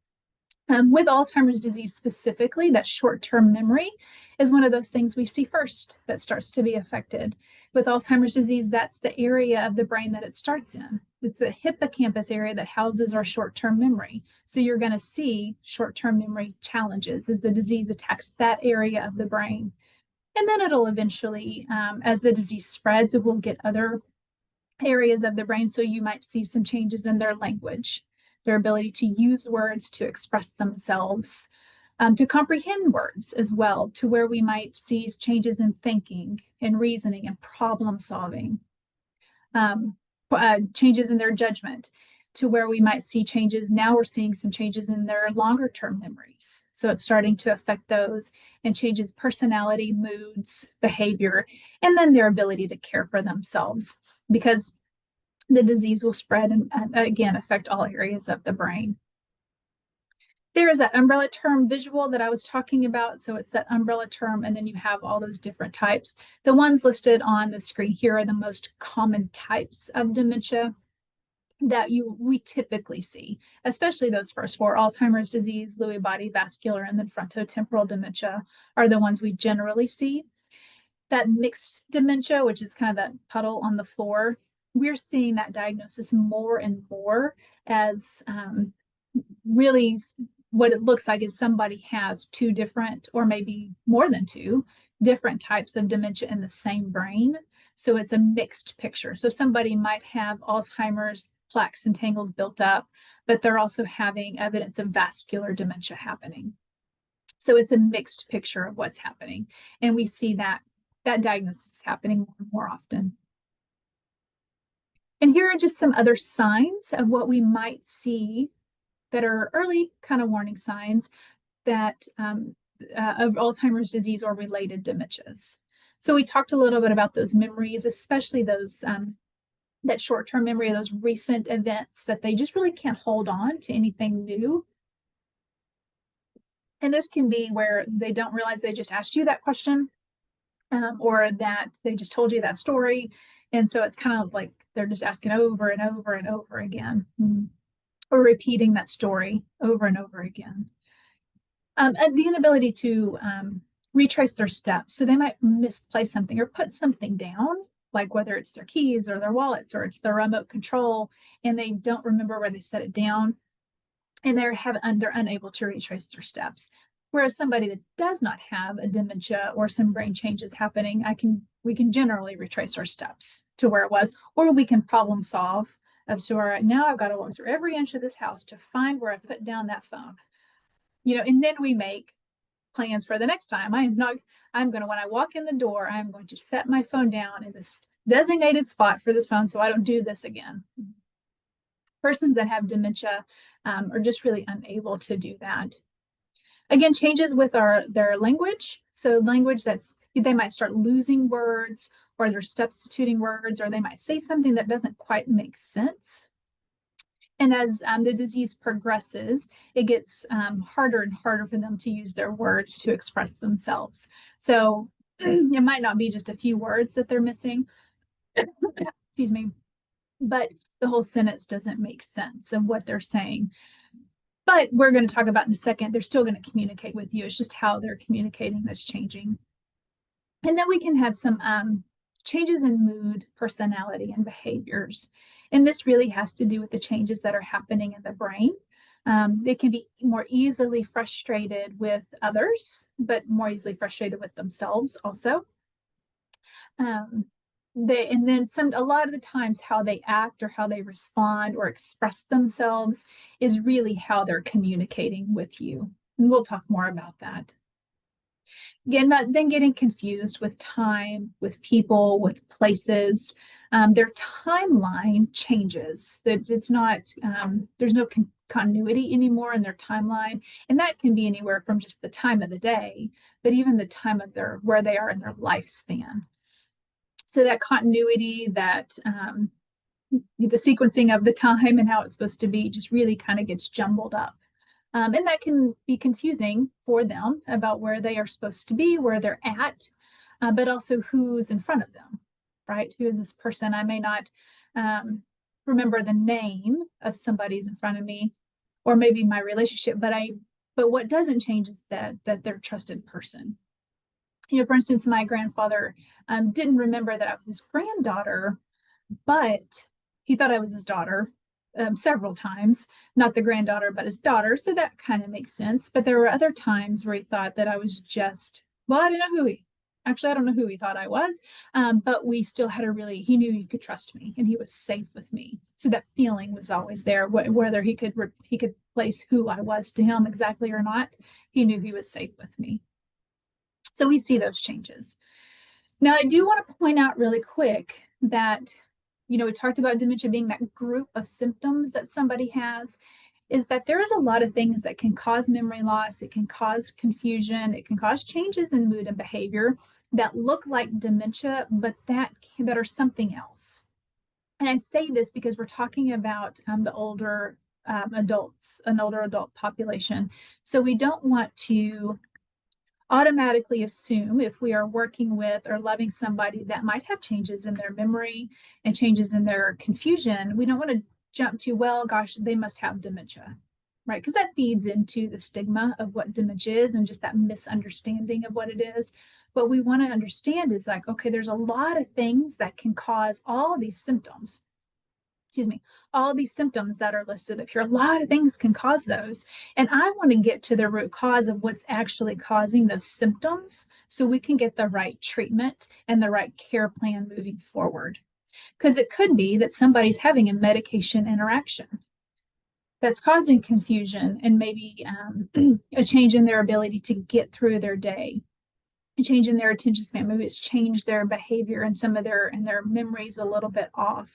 With Alzheimer's disease specifically, that short-term memory is one of those things we see first that starts to be affected. With Alzheimer's disease, that's the area of the brain that it starts in. It's the hippocampus area that houses our short-term memory. So you're going to see short-term memory challenges as the disease attacks that area of the brain. And then it'll eventually, as the disease spreads, it will get other areas of the brain. So you might see some changes in their language, their ability to use words, to express themselves, to comprehend words as well, to where we might see changes in thinking and reasoning and problem solving, changes in their judgment, to where we might see changes. Now we're seeing some changes in their longer term memories. So it's starting to affect those and changes personality, moods, behavior, and then their ability to care for themselves, because the disease will spread and again affect all areas of the brain. There is that umbrella term visual that I was talking about. So it's that umbrella term, and then you have all those different types. The ones listed on the screen here are the most common types of dementia that we typically see, especially those first four: Alzheimer's disease, Lewy body vascular, and then frontotemporal dementia are the ones we generally see. That mixed dementia, which is kind of that puddle on the floor, we're seeing that diagnosis more and more as really what it looks like is somebody has two different, or maybe more than two different types of dementia in the same brain. So it's a mixed picture. So somebody might have Alzheimer's, plaques and tangles built up, but they're also having evidence of vascular dementia happening. So it's a mixed picture of what's happening. And we see that diagnosis happening more and more often. And here are just some other signs of what we might see that are early kind of warning signs that of Alzheimer's disease or related dementias. So we talked a little bit about those memories, especially those that short-term memory of those recent events that they just really can't hold on to anything new. And this can be where they don't realize they just asked you that question, or that they just told you that story. And so it's kind of like they're just asking over and over and over again, or repeating that story over and over again. And the inability to retrace their steps. So they might misplace something or put something down, like whether it's their keys or their wallets or it's their remote control, and they don't remember where they set it down, and they're unable to retrace their steps. Whereas somebody that does not have a dementia or some brain changes happening, we can generally retrace our steps to where it was, or we can problem solve of, so all right, now I've got to walk through every inch of this house to find where I put down that phone. And then we make plans for the next time. I'm going to, when I walk in the door, I'm going to set my phone down in this designated spot for this phone so I don't do this again. Persons that have dementia are just really unable to do that. Again, changes with their language. So language they might start losing words, or they're substituting words, or they might say something that doesn't quite make sense. And as the disease progresses, it gets harder and harder for them to use their words to express themselves. So it might not be just a few words that they're missing, excuse me, but the whole sentence doesn't make sense of what they're saying. But we're going to talk about in a second, they're still going to communicate with you. It's just how they're communicating that's changing. And then we can have some changes in mood, personality, and behaviors. And this really has to do with the changes that are happening in the brain. They can be more easily frustrated with others, but more easily frustrated with themselves also. And then a lot of the times how they act or how they respond or express themselves is really how they're communicating with you. And we'll talk more about that. Again, then getting confused with time, with people, with places. Their timeline changes. It's not, there's no continuity anymore in their timeline. And that can be anywhere from just the time of the day, but even the time of where they are in their lifespan. So that continuity, that the sequencing of the time and how it's supposed to be just really kind of gets jumbled up. And that can be confusing for them about where they are supposed to be, where they're at, but also who's in front of them, right? Who is this person? I may not remember the name of somebody's in front of me, or maybe my relationship, but what doesn't change is that they're a trusted person. For instance, my grandfather didn't remember that I was his granddaughter, but he thought I was his daughter several times, not the granddaughter, but his daughter. So that kind of makes sense. But there were other times where he thought that I was just, I didn't know I don't know who he thought I was, but we still had he knew he could trust me and he was safe with me. So that feeling was always there, whether he could place who I was to him exactly or not, he knew he was safe with me. So we see those changes. Now, I do want to point out really quick that, we talked about dementia being that group of symptoms that somebody has, is that there is a lot of things that can cause memory loss. It can cause confusion. It can cause changes in mood and behavior that look like dementia, but that are something else. And I say this because we're talking about the older adults, an older adult population. So we don't want to automatically assume if we are working with or loving somebody that might have changes in their memory and changes in their confusion. We don't want to jump to, well, gosh, they must have dementia, right? Because that feeds into the stigma of what dementia is and just that misunderstanding of what it is. What we want to understand is like, okay, there's a lot of things that can cause all these symptoms. Excuse me, all these symptoms that are listed up here. A lot of things can cause those. And I want to get to the root cause of what's actually causing those symptoms so we can get the right treatment and the right care plan moving forward. Because it could be that somebody's having a medication interaction that's causing confusion and maybe a change in their ability to get through their day, a change in their attention span. Maybe it's changed their behavior and some of their memories a little bit off.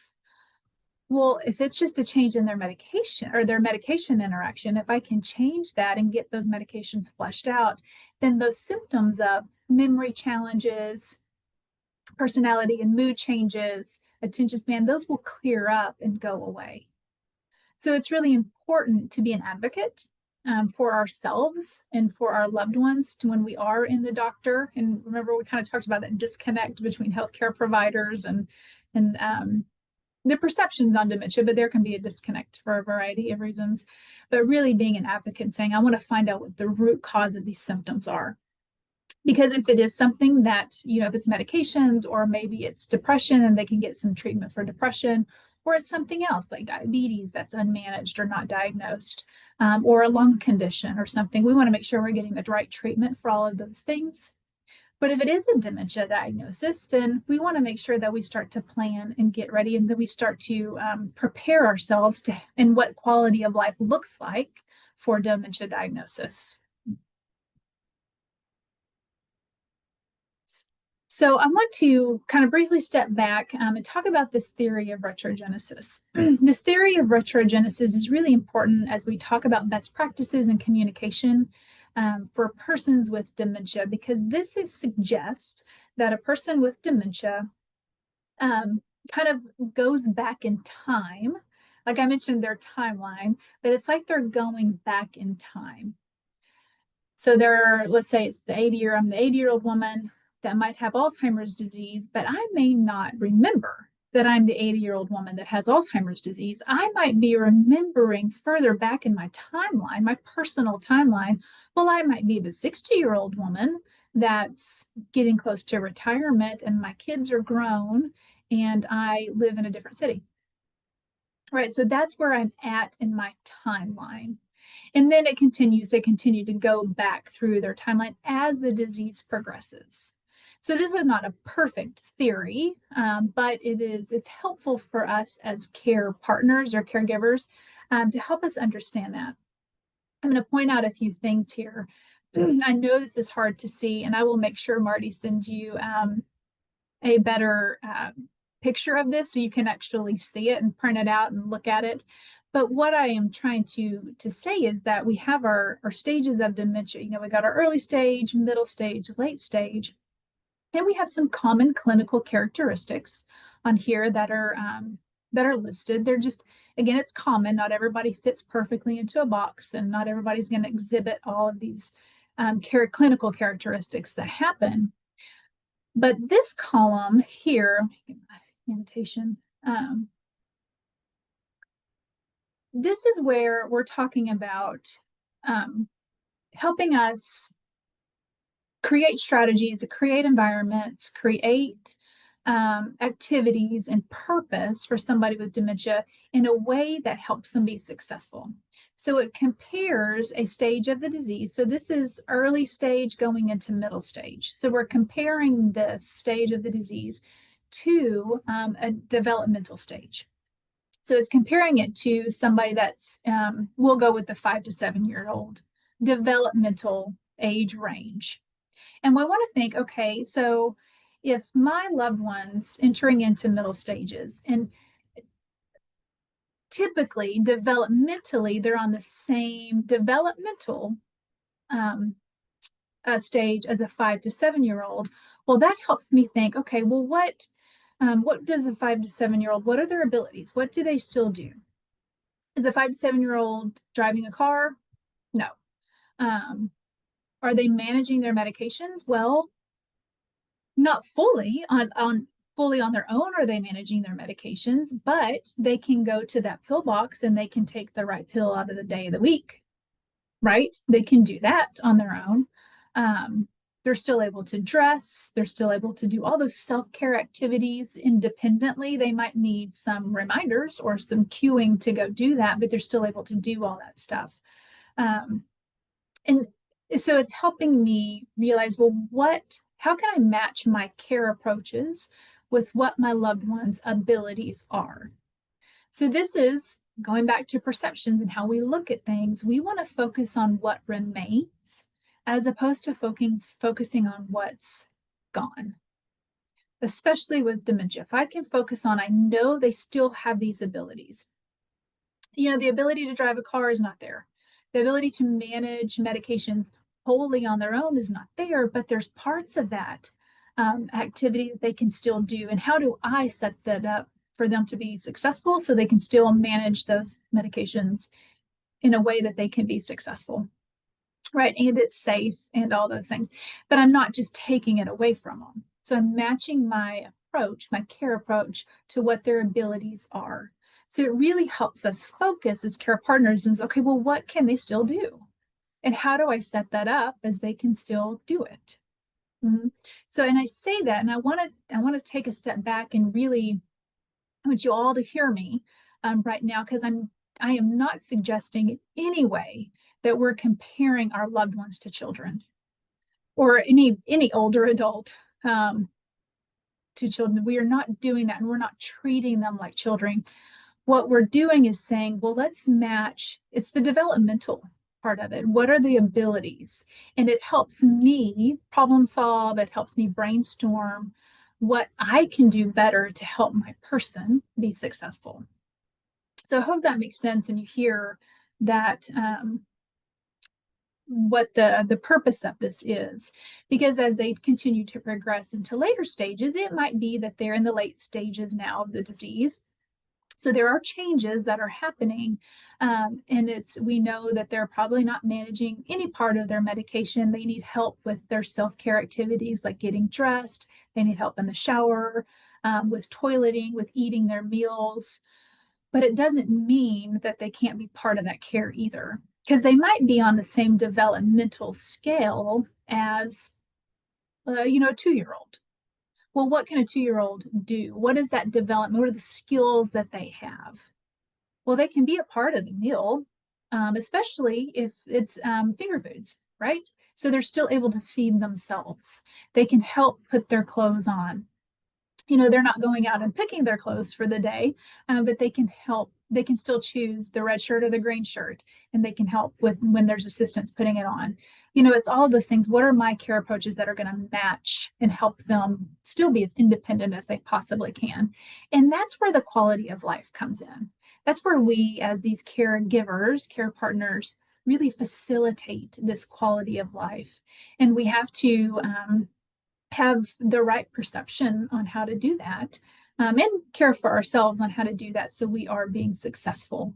Well, if it's just a change in their medication or their medication interaction, if I can change that and get those medications flushed out, then those symptoms of memory challenges, personality and mood changes, attention span, those will clear up and go away. So it's really important to be an advocate for ourselves and for our loved ones to when we are in the doctor. And remember, we kind of talked about that disconnect between healthcare providers and the perceptions on dementia, but there can be a disconnect for a variety of reasons. But really being an advocate and saying, I want to find out what the root cause of these symptoms are. Because if it is something that, if it's medications or maybe it's depression and they can get some treatment for depression, or it's something else like diabetes that's unmanaged or not diagnosed, or a lung condition or something, we want to make sure we're getting the right treatment for all of those things. But if it is a dementia diagnosis, then we want to make sure that we start to plan and get ready and that we start to prepare ourselves to and what quality of life looks like for dementia diagnosis. So I want to kind of briefly step back and talk about this theory of retrogenesis. This theory of retrogenesis is really important as we talk about best practices in communication for persons with dementia, because this suggests that a person with dementia kind of goes back in time. Like I mentioned, their timeline, but it's like they're going back in time. So let's say it's I'm the 80-year-old woman that might have Alzheimer's disease, but I may not remember that I'm the 80-year-old woman that has Alzheimer's disease. I might be remembering further back in my timeline, my personal timeline. Well, I might be the 60-year-old woman that's getting close to retirement and my kids are grown and I live in a different city. Right, so that's where I'm at in my timeline. And then they continue to go back through their timeline as the disease progresses. So this is not a perfect theory, but it's helpful for us as care partners or caregivers to help us understand that. I'm going to point out a few things here. I know this is hard to see, and I will make sure Marty sends you a better picture of this so you can actually see it and print it out and look at it. But what I am trying to say is that we have our stages of dementia. We got our early stage, middle stage, late stage, and we have some common clinical characteristics on here that are listed. They're just, again, it's common. Not everybody fits perfectly into a box, and not everybody's going to exhibit all of these clinical characteristics that happen. But this column here, let me get my annotation. This is where we're talking about helping us create strategies, create environments, create activities and purpose for somebody with dementia in a way that helps them be successful. So it compares a stage of the disease. So this is early stage going into middle stage. So we're comparing this stage of the disease to a developmental stage. So it's comparing it to somebody that's, we'll go with the 5 to 7 year old developmental age range. And we want to think, okay, so if my loved ones entering into middle stages, and typically developmentally, they're on the same developmental stage as a 5 to 7 year old, well, that helps me think, okay, well, what does a 5 to 7 year old, what are their abilities? What do they still do? Is a 5 to 7-year-old driving a car? No. Are they managing their medications? Well, not fully on their own are they managing their medications, but they can go to that pill box and they can take the right pill out of the day of the week, right? They can do that on their own. They're still able to dress. They're still able to do all those self-care activities independently. They might need some reminders or some cueing to go do that, but they're still able to do all that stuff. And so it's helping me realize, well, how can I match my care approaches with what my loved one's abilities are? So this is going back to perceptions and how we look at things. We want to focus on what remains as opposed to focusing on what's gone, especially with dementia. If I can focus on, I know they still have these abilities. You know, the ability to drive a car is not there. The ability to manage medications wholly on their own is not there, but there's parts of that activity that they can still do. And how do I set that up for them to be successful so they can still manage those medications in a way that they can be successful, right? And it's safe and all those things, but I'm not just taking it away from them. So I'm matching my approach, my care approach, to what their abilities are. So it really helps us focus as care partners and say, okay, well, what can they still do? And how do I set that up as they can still do it? So, and I say that, and I want to take a step back and really want you all to hear me right now, because I am not suggesting in any way that we're comparing our loved ones to children or any older adult to children. We are not doing that, and we're not treating them like children. What we're doing is saying, well, let's match. It's the developmental part of it. What are the abilities? And it helps me problem solve. It helps me brainstorm what I can do better to help my person be successful. So I hope that makes sense and you hear that what the purpose of this is. Because as they continue to progress into later stages, it might be that they're in the late stages now of the disease. So there are changes that are happening, and we know that they're probably not managing any part of their medication. They need help with their self-care activities like getting dressed. They need help in the shower, with toileting, with eating their meals. But it doesn't mean that they can't be part of that care either, because they might be on the same developmental scale as, a 2-year-old. Well, what can a 2-year-old do? What is that development? What are the skills that they have? Well, they can be a part of the meal, especially if it's finger foods, right? So they're still able to feed themselves. They can help put their clothes on. They're not going out and picking their clothes for the day, but they can help. They can still choose the red shirt or the green shirt, and they can help with when there's assistance putting it on. It's all of those things. What are my care approaches that are going to match and help them still be as independent as they possibly can? And that's where the quality of life comes in. That's where we, as these caregivers, care partners, really facilitate this quality of life. And we have to have the right perception on how to do that, and care for ourselves on how to do that so we are being successful.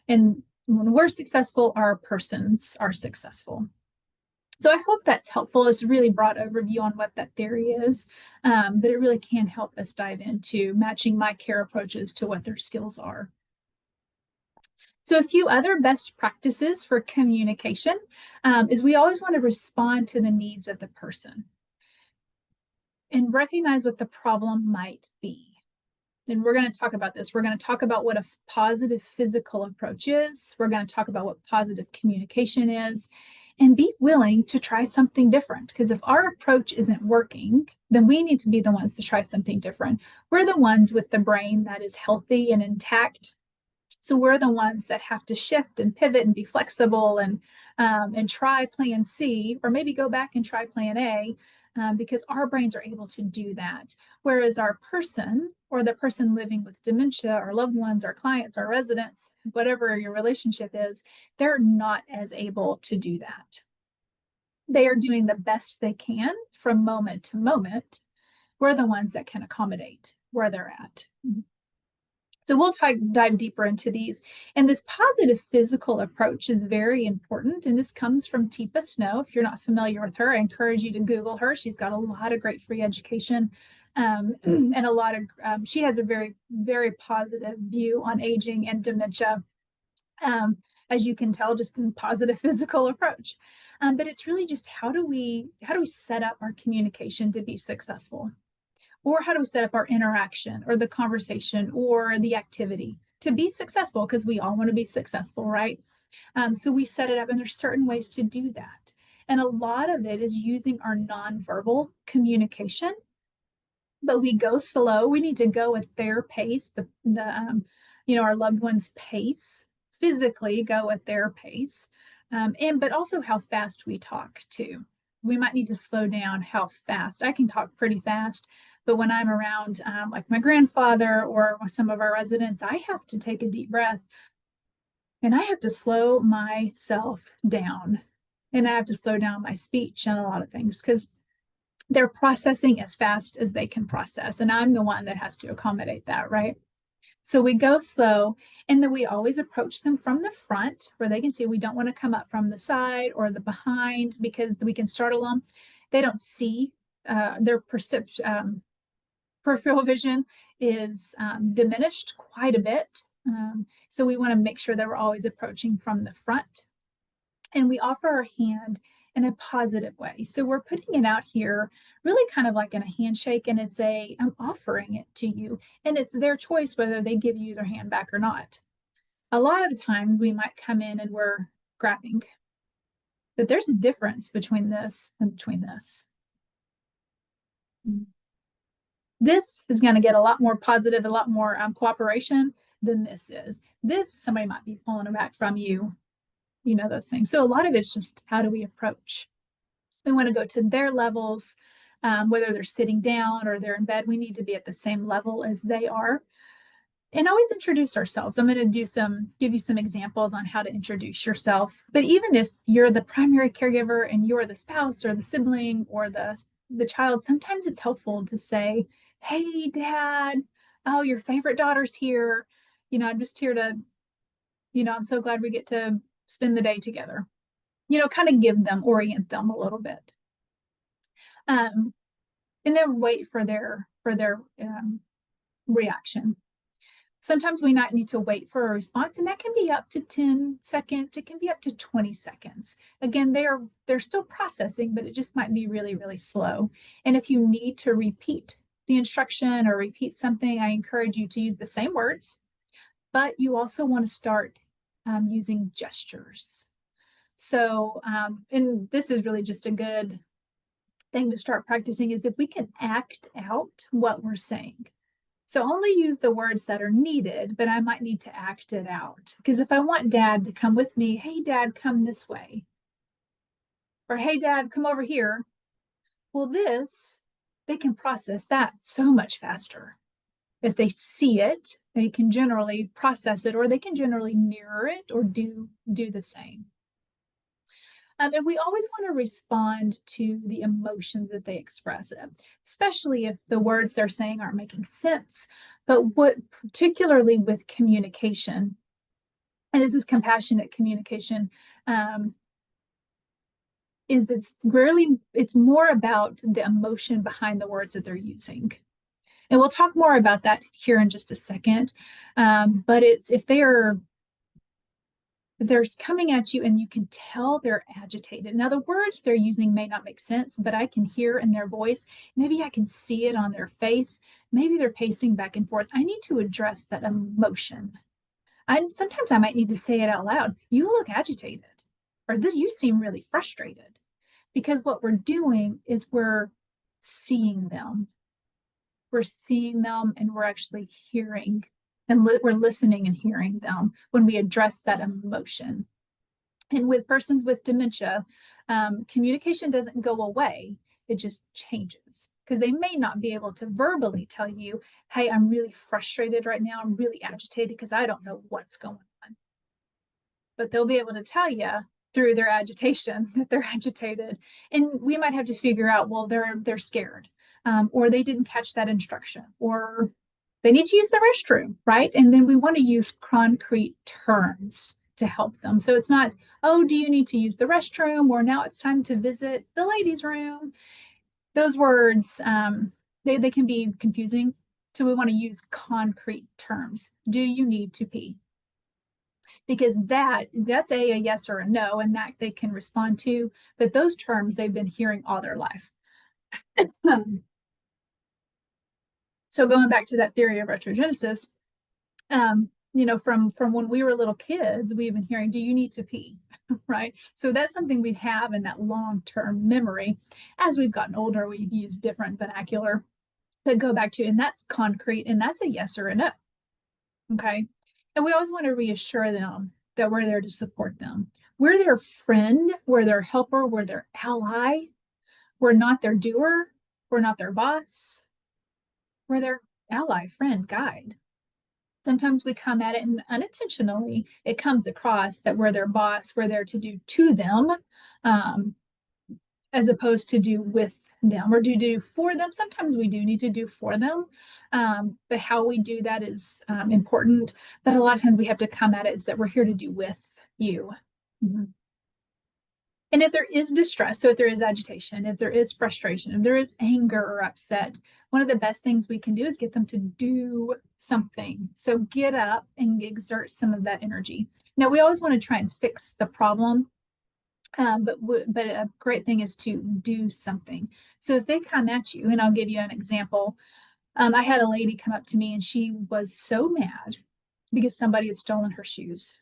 And when we're successful, our persons are successful. So I hope that's helpful. It's a really broad overview on what that theory is, but it really can help us dive into matching my care approaches to what their skills are. So a few other best practices for communication is we always want to respond to the needs of the person and recognize what the problem might be. And we're going to talk about this. We're going to talk about what a positive physical approach is. We're going to talk about what positive communication is, and be willing to try something different. Because if our approach isn't working, then we need to be the ones to try something different. We're the ones with the brain that is healthy and intact. So we're the ones that have to shift and pivot and be flexible and try plan C, or maybe go back and try plan A, because our brains are able to do that. Whereas our person, or the person living with dementia, our loved ones, our clients, our residents, whatever your relationship is, they're not as able to do that. They are doing the best they can from moment to moment. We're the ones that can accommodate where they're at. So we'll dive deeper into these. And this positive physical approach is very important. And this comes from Teepa Snow. If you're not familiar with her, I encourage you to Google her. She's got a lot of great free education, and a lot of, she has a very, very positive view on aging and dementia. As you can tell, just in positive physical approach. But it's really just how do we set up our communication to be successful? Or how do we set up our interaction or the conversation or the activity to be successful? Because we all want to be successful, right? So we set it up, and there's certain ways to do that. And a lot of it is using our nonverbal communication, but we go slow. We need to go at their pace, our loved one's pace, physically go at their pace, but also how fast we talk too. We might need to slow down how fast. I can talk pretty fast, but when I'm around like my grandfather or some of our residents, I have to take a deep breath and I have to slow myself down, and I have to slow down my speech and a lot of things because they're processing as fast as they can process. And I'm the one that has to accommodate that, right? So we go slow, and then we always approach them from the front where they can see. We don't want to come up from the side or the behind because we can startle them. They don't see, their peripheral vision is diminished quite a bit. So we want to make sure that we're always approaching from the front. And we offer our hand in a positive way. So we're putting it out here really kind of like in a handshake, and I'm offering it to you, and it's their choice whether they give you their hand back or not. A lot of the times we might come in and we're grabbing, but there's a difference between this and between this. This is going to get a lot more positive, a lot more cooperation than this is. This, somebody might be pulling it back from you, those things. So a lot of it's just how do we approach? We want to go to their levels, whether they're sitting down or they're in bed. We need to be at the same level as they are. And always introduce ourselves. I'm going to give you some examples on how to introduce yourself. But even if you're the primary caregiver and you're the spouse or the sibling or the child, sometimes it's helpful to say, "Hey, Dad, oh, your favorite daughter's here. I'm just here to, I'm so glad we get to spend the day together." Kind of orient them a little bit. And then wait for their reaction. Sometimes we might need to wait for a response, and that can be up to 10 seconds. It can be up to 20 seconds. Again, they're still processing, but it just might be really, really slow. And if you need to repeat the instruction or repeat something, I encourage you to use the same words, but you also want to start using gestures. So, and this is really just a good thing to start practicing, is if we can act out what we're saying. So only use the words that are needed, but I might need to act it out. Because if I want Dad to come with me, "Hey, Dad, come this way." Or, "Hey, Dad, come over here." Well, they can process that so much faster. If they see it, they can generally process it, or they can generally mirror it or do the same. And we always want to respond to the emotions that they express, especially if the words they're saying aren't making sense. But what particularly with communication, and this is compassionate communication, is it's more about the emotion behind the words that they're using. And we'll talk more about that here in just a second. But it's if they're coming at you and you can tell they're agitated. Now, the words they're using may not make sense, but I can hear in their voice. Maybe I can see it on their face. Maybe they're pacing back and forth. I need to address that emotion. Sometimes I might need to say it out loud. "You look agitated," or "you seem really frustrated." Because what we're doing is we're seeing them. We're seeing them, and we're actually hearing, and we're listening and hearing them when we address that emotion. And with persons with dementia, communication doesn't go away. It just changes, because they may not be able to verbally tell you, "Hey, I'm really frustrated right now. I'm really agitated because I don't know what's going on." But they'll be able to tell you through their agitation that they're agitated. And we might have to figure out, well, they're scared, or they didn't catch that instruction, or they need to use the restroom, right? And then we want to use concrete terms to help them. So it's not, oh, do you need to use the restroom? Or now it's time to visit the ladies' room. Those words, they can be confusing. So we want to use concrete terms. Do you need to pee? Because that's a yes or a no, and that they can respond to. But those terms they've been hearing all their life. So going back to that theory of retrogenesis, from when we were little kids, we've been hearing, do you need to pee? Right. So that's something we have in that long-term memory. As we've gotten older, we've used different vernacular that go back to, and that's concrete, and that's a yes or a no. Okay. And we always want to reassure them that we're there to support them. We're their friend, we're their helper, we're their ally. We're not their doer, we're not their boss. We're their ally, friend, guide. Sometimes we come at it and unintentionally it comes across that we're their boss, we're there to do to them, as opposed to do with them or do for them. Sometimes we do need to do for them, but how we do that is important. But a lot of times we have to come at it as that we're here to do with you. Mm-hmm. And if there is distress, so if there is agitation, if there is frustration, if there is anger or upset, one of the best things we can do is get them to do something. So get up and exert some of that energy. Now, we always want to try and fix the problem, but a great thing is to do something. So if they come at you, and I'll give you an example. I had a lady come up to me and she was so mad because somebody had stolen her shoes.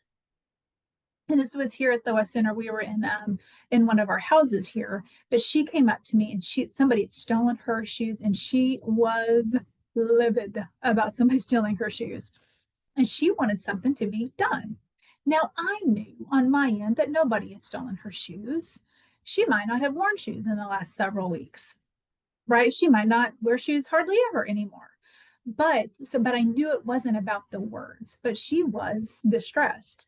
And this was here at the West Center. We were in one of our houses here, but she came up to me and somebody had stolen her shoes, and she was livid about somebody stealing her shoes, and she wanted something to be done. Now I knew on my end that nobody had stolen her shoes. She might not have worn shoes in the last several weeks, right? She might not wear shoes hardly ever anymore. But I knew it wasn't about the words, but she was distressed.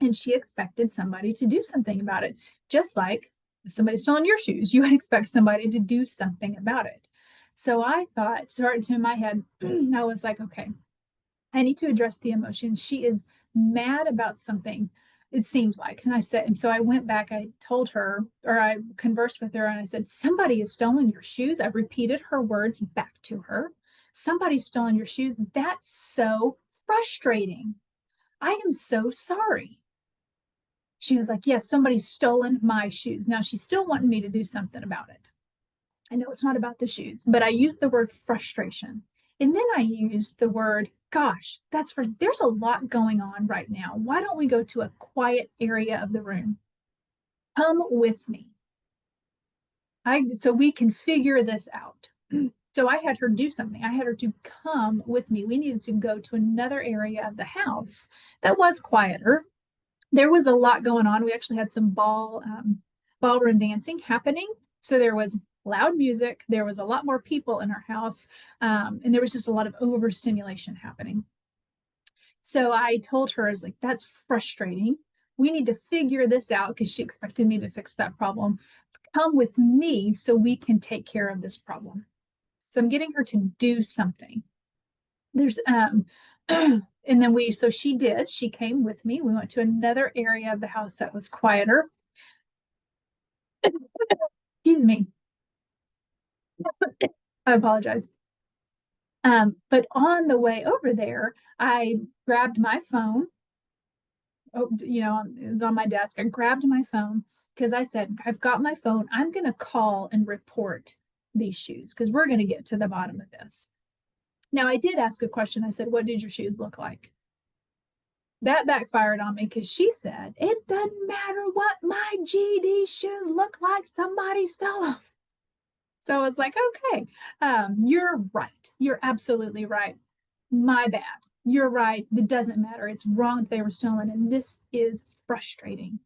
And she expected somebody to do something about it. Just like if somebody's stolen your shoes, you would expect somebody to do something about it. So I thought, starting to in my head, I was like, okay, I need to address the emotion. She is mad about something, it seemed like. And so I went back, I told her, or I conversed with her, and I said, somebody has stolen your shoes. I repeated her words back to her. Somebody's stolen your shoes. That's so frustrating. I am so sorry. She was like, yes, somebody's stolen my shoes. Now she's still wanting me to do something about it. I know it's not about the shoes, but I used the word frustration. And then I used the word, gosh, there's a lot going on right now. Why don't we go to a quiet area of the room? Come with me. So we can figure this out. So I had her do something. I had her to come with me. We needed to go to another area of the house that was quieter. There was a lot going on. We actually had some ballroom dancing happening. So there was loud music. There was a lot more people in our house. And there was just a lot of overstimulation happening. So I told her, I was like, that's frustrating. We need to figure this out, because she expected me to fix that problem. Come with me so we can take care of this problem. So I'm getting her to do something. There's and then she came with me. We went to another area of the house that was quieter. Excuse me. I apologize. But on the way over there, I grabbed my phone. Oh, it was on my desk. I grabbed my phone because I said, I've got my phone. I'm going to call and report these shoes because we're going to get to the bottom of this. Now, I did ask a question. I said, what did your shoes look like? That backfired on me because she said, it doesn't matter what my GD shoes look like, somebody stole them. So I was like, okay, you're right. You're absolutely right. My bad. You're right. It doesn't matter. It's wrong that they were stolen. And this is frustrating.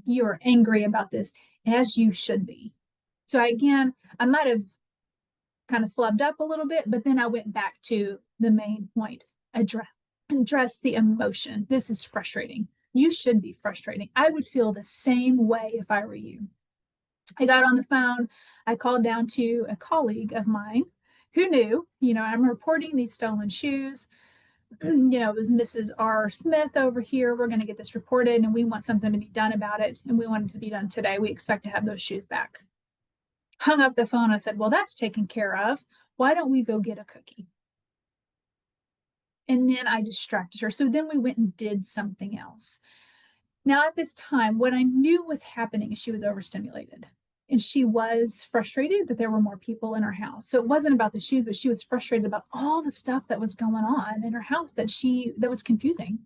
You're angry about this, as you should be. So again, I might have kind of flubbed up a little bit, but then I went back to the main point. Address the emotion. This is frustrating. You should be frustrating. I would feel the same way if I were you. I got on the phone. I called down to a colleague of mine who knew? I'm reporting these stolen shoes. It was Mrs. R. Smith over here. We're going to get this reported and we want something to be done about it. And we want it to be done today. We expect to have those shoes back. Hung up the phone. I said, well, that's taken care of. Why don't we go get a cookie? And then I distracted her. So then we went and did something else. Now, at this time, what I knew was happening is she was overstimulated. And she was frustrated that there were more people in her house. So it wasn't about the shoes, but she was frustrated about all the stuff that was going on in her house that was confusing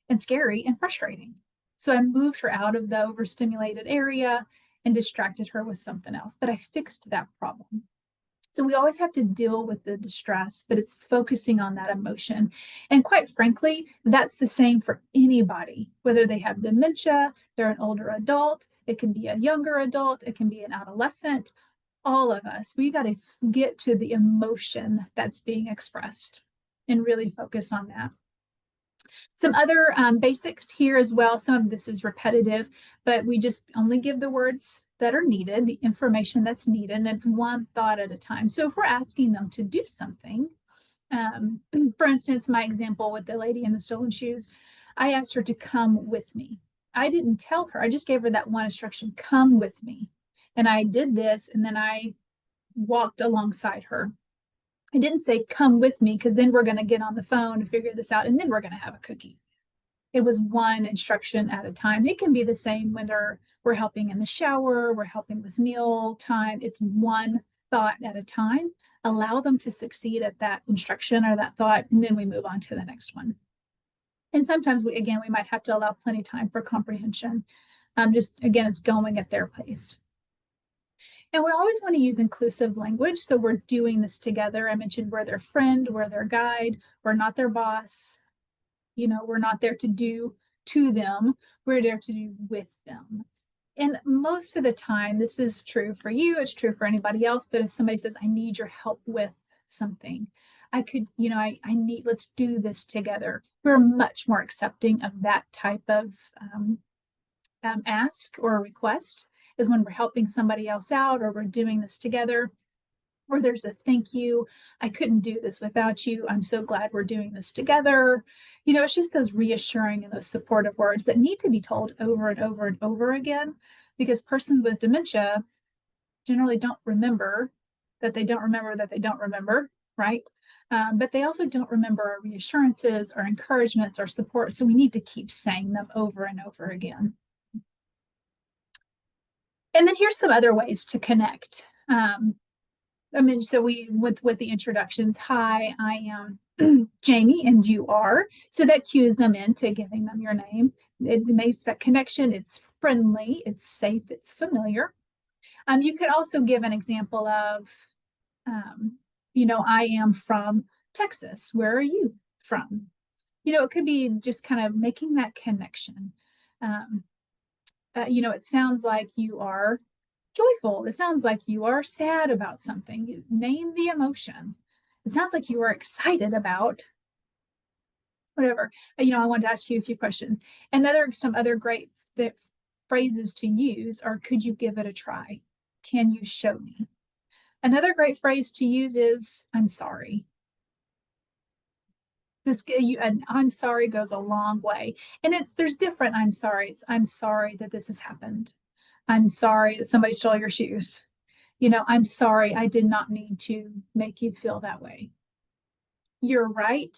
and scary and frustrating. So I moved her out of the overstimulated area and distracted her with something else. But I fixed that problem. So we always have to deal with the distress, but it's focusing on that emotion. And quite frankly, that's the same for anybody, whether they have dementia, they're an older adult, it can be a younger adult, it can be an adolescent, all of us. We got to get to the emotion that's being expressed and really focus on that. Some other basics here as well. Some of this is repetitive, but we just only give the words that are needed, the information that's needed, and it's one thought at a time. So if we're asking them to do something, for instance, my example with the lady in the stolen shoes, I asked her to come with me. I didn't tell her, I just gave her that one instruction, come with me. And I did this, and then I walked alongside her. I didn't say come with me because then we're going to get on the phone and figure this out and then we're going to have a cookie. It was one instruction at a time. It can be the same when we're helping in the shower, we're helping with meal time. It's one thought at a time. Allow them to succeed at that instruction or that thought, and then we move on to the next one. And sometimes we might have to allow plenty of time for comprehension. It's going at their pace. And we always want to use inclusive language. So we're doing this together. I mentioned we're their friend, we're their guide, we're not their boss. We're not there to do to them, we're there to do with them. And most of the time, this is true for you, it's true for anybody else. But if somebody says, I need your help with something, I need, let's do this together. We're much more accepting of that type of ask or request is when we're helping somebody else out or we're doing this together, or there's a thank you. I couldn't do this without you. I'm so glad we're doing this together. It's just those reassuring and those supportive words that need to be told over and over and over again, because persons with dementia generally don't remember that they don't remember that they don't remember, right? But they also don't remember our reassurances, our encouragements, our support. So we need to keep saying them over and over again. And then here's some other ways to connect. So we with the introductions, hi, I am Jamie and you are. So that cues them into giving them your name. It makes that connection. It's friendly, it's safe, it's familiar. You could also give an example of, I am from Texas. Where are you from? It could be just kind of making that connection. It sounds like you are joyful. It sounds like you are sad about something. You name the emotion. It sounds like you are excited about whatever. I want to ask you a few questions. Some other great phrases to use are, could you give it a try? Can you show me? Another great phrase to use is, I'm sorry. I'm sorry goes a long way. And there's different I'm sorry's. I'm sorry that this has happened. I'm sorry that somebody stole your shoes. I'm sorry, I did not mean to make you feel that way. You're right.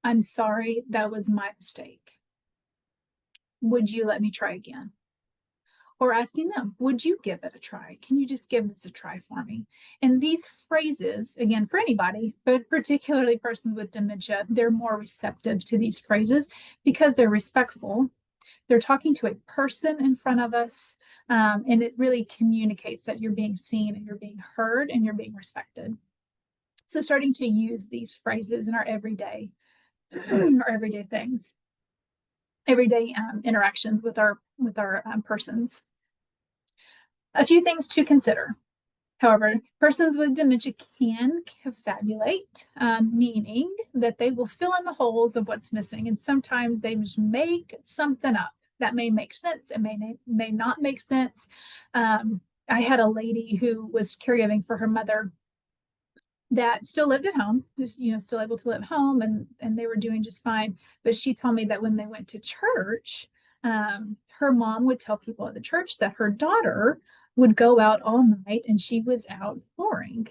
I'm sorry, that was my mistake. Would you let me try again? Or asking them, would you give it a try? Can you just give this a try for me? And these phrases, again, for anybody, but particularly persons with dementia, they're more receptive to these phrases because they're respectful. They're talking to a person in front of us, and it really communicates that you're being seen and you're being heard and you're being respected. So starting to use these phrases in our everyday, things, everyday interactions with our persons. A few things to consider. However, persons with dementia can confabulate, meaning that they will fill in the holes of what's missing, and sometimes they just make something up. That may make sense, it may not make sense. I had a lady who was caregiving for her mother that still lived at home, still able to live at home, and they were doing just fine. But she told me that when they went to church, her mom would tell people at the church that her daughter would go out all night and she was out whoring.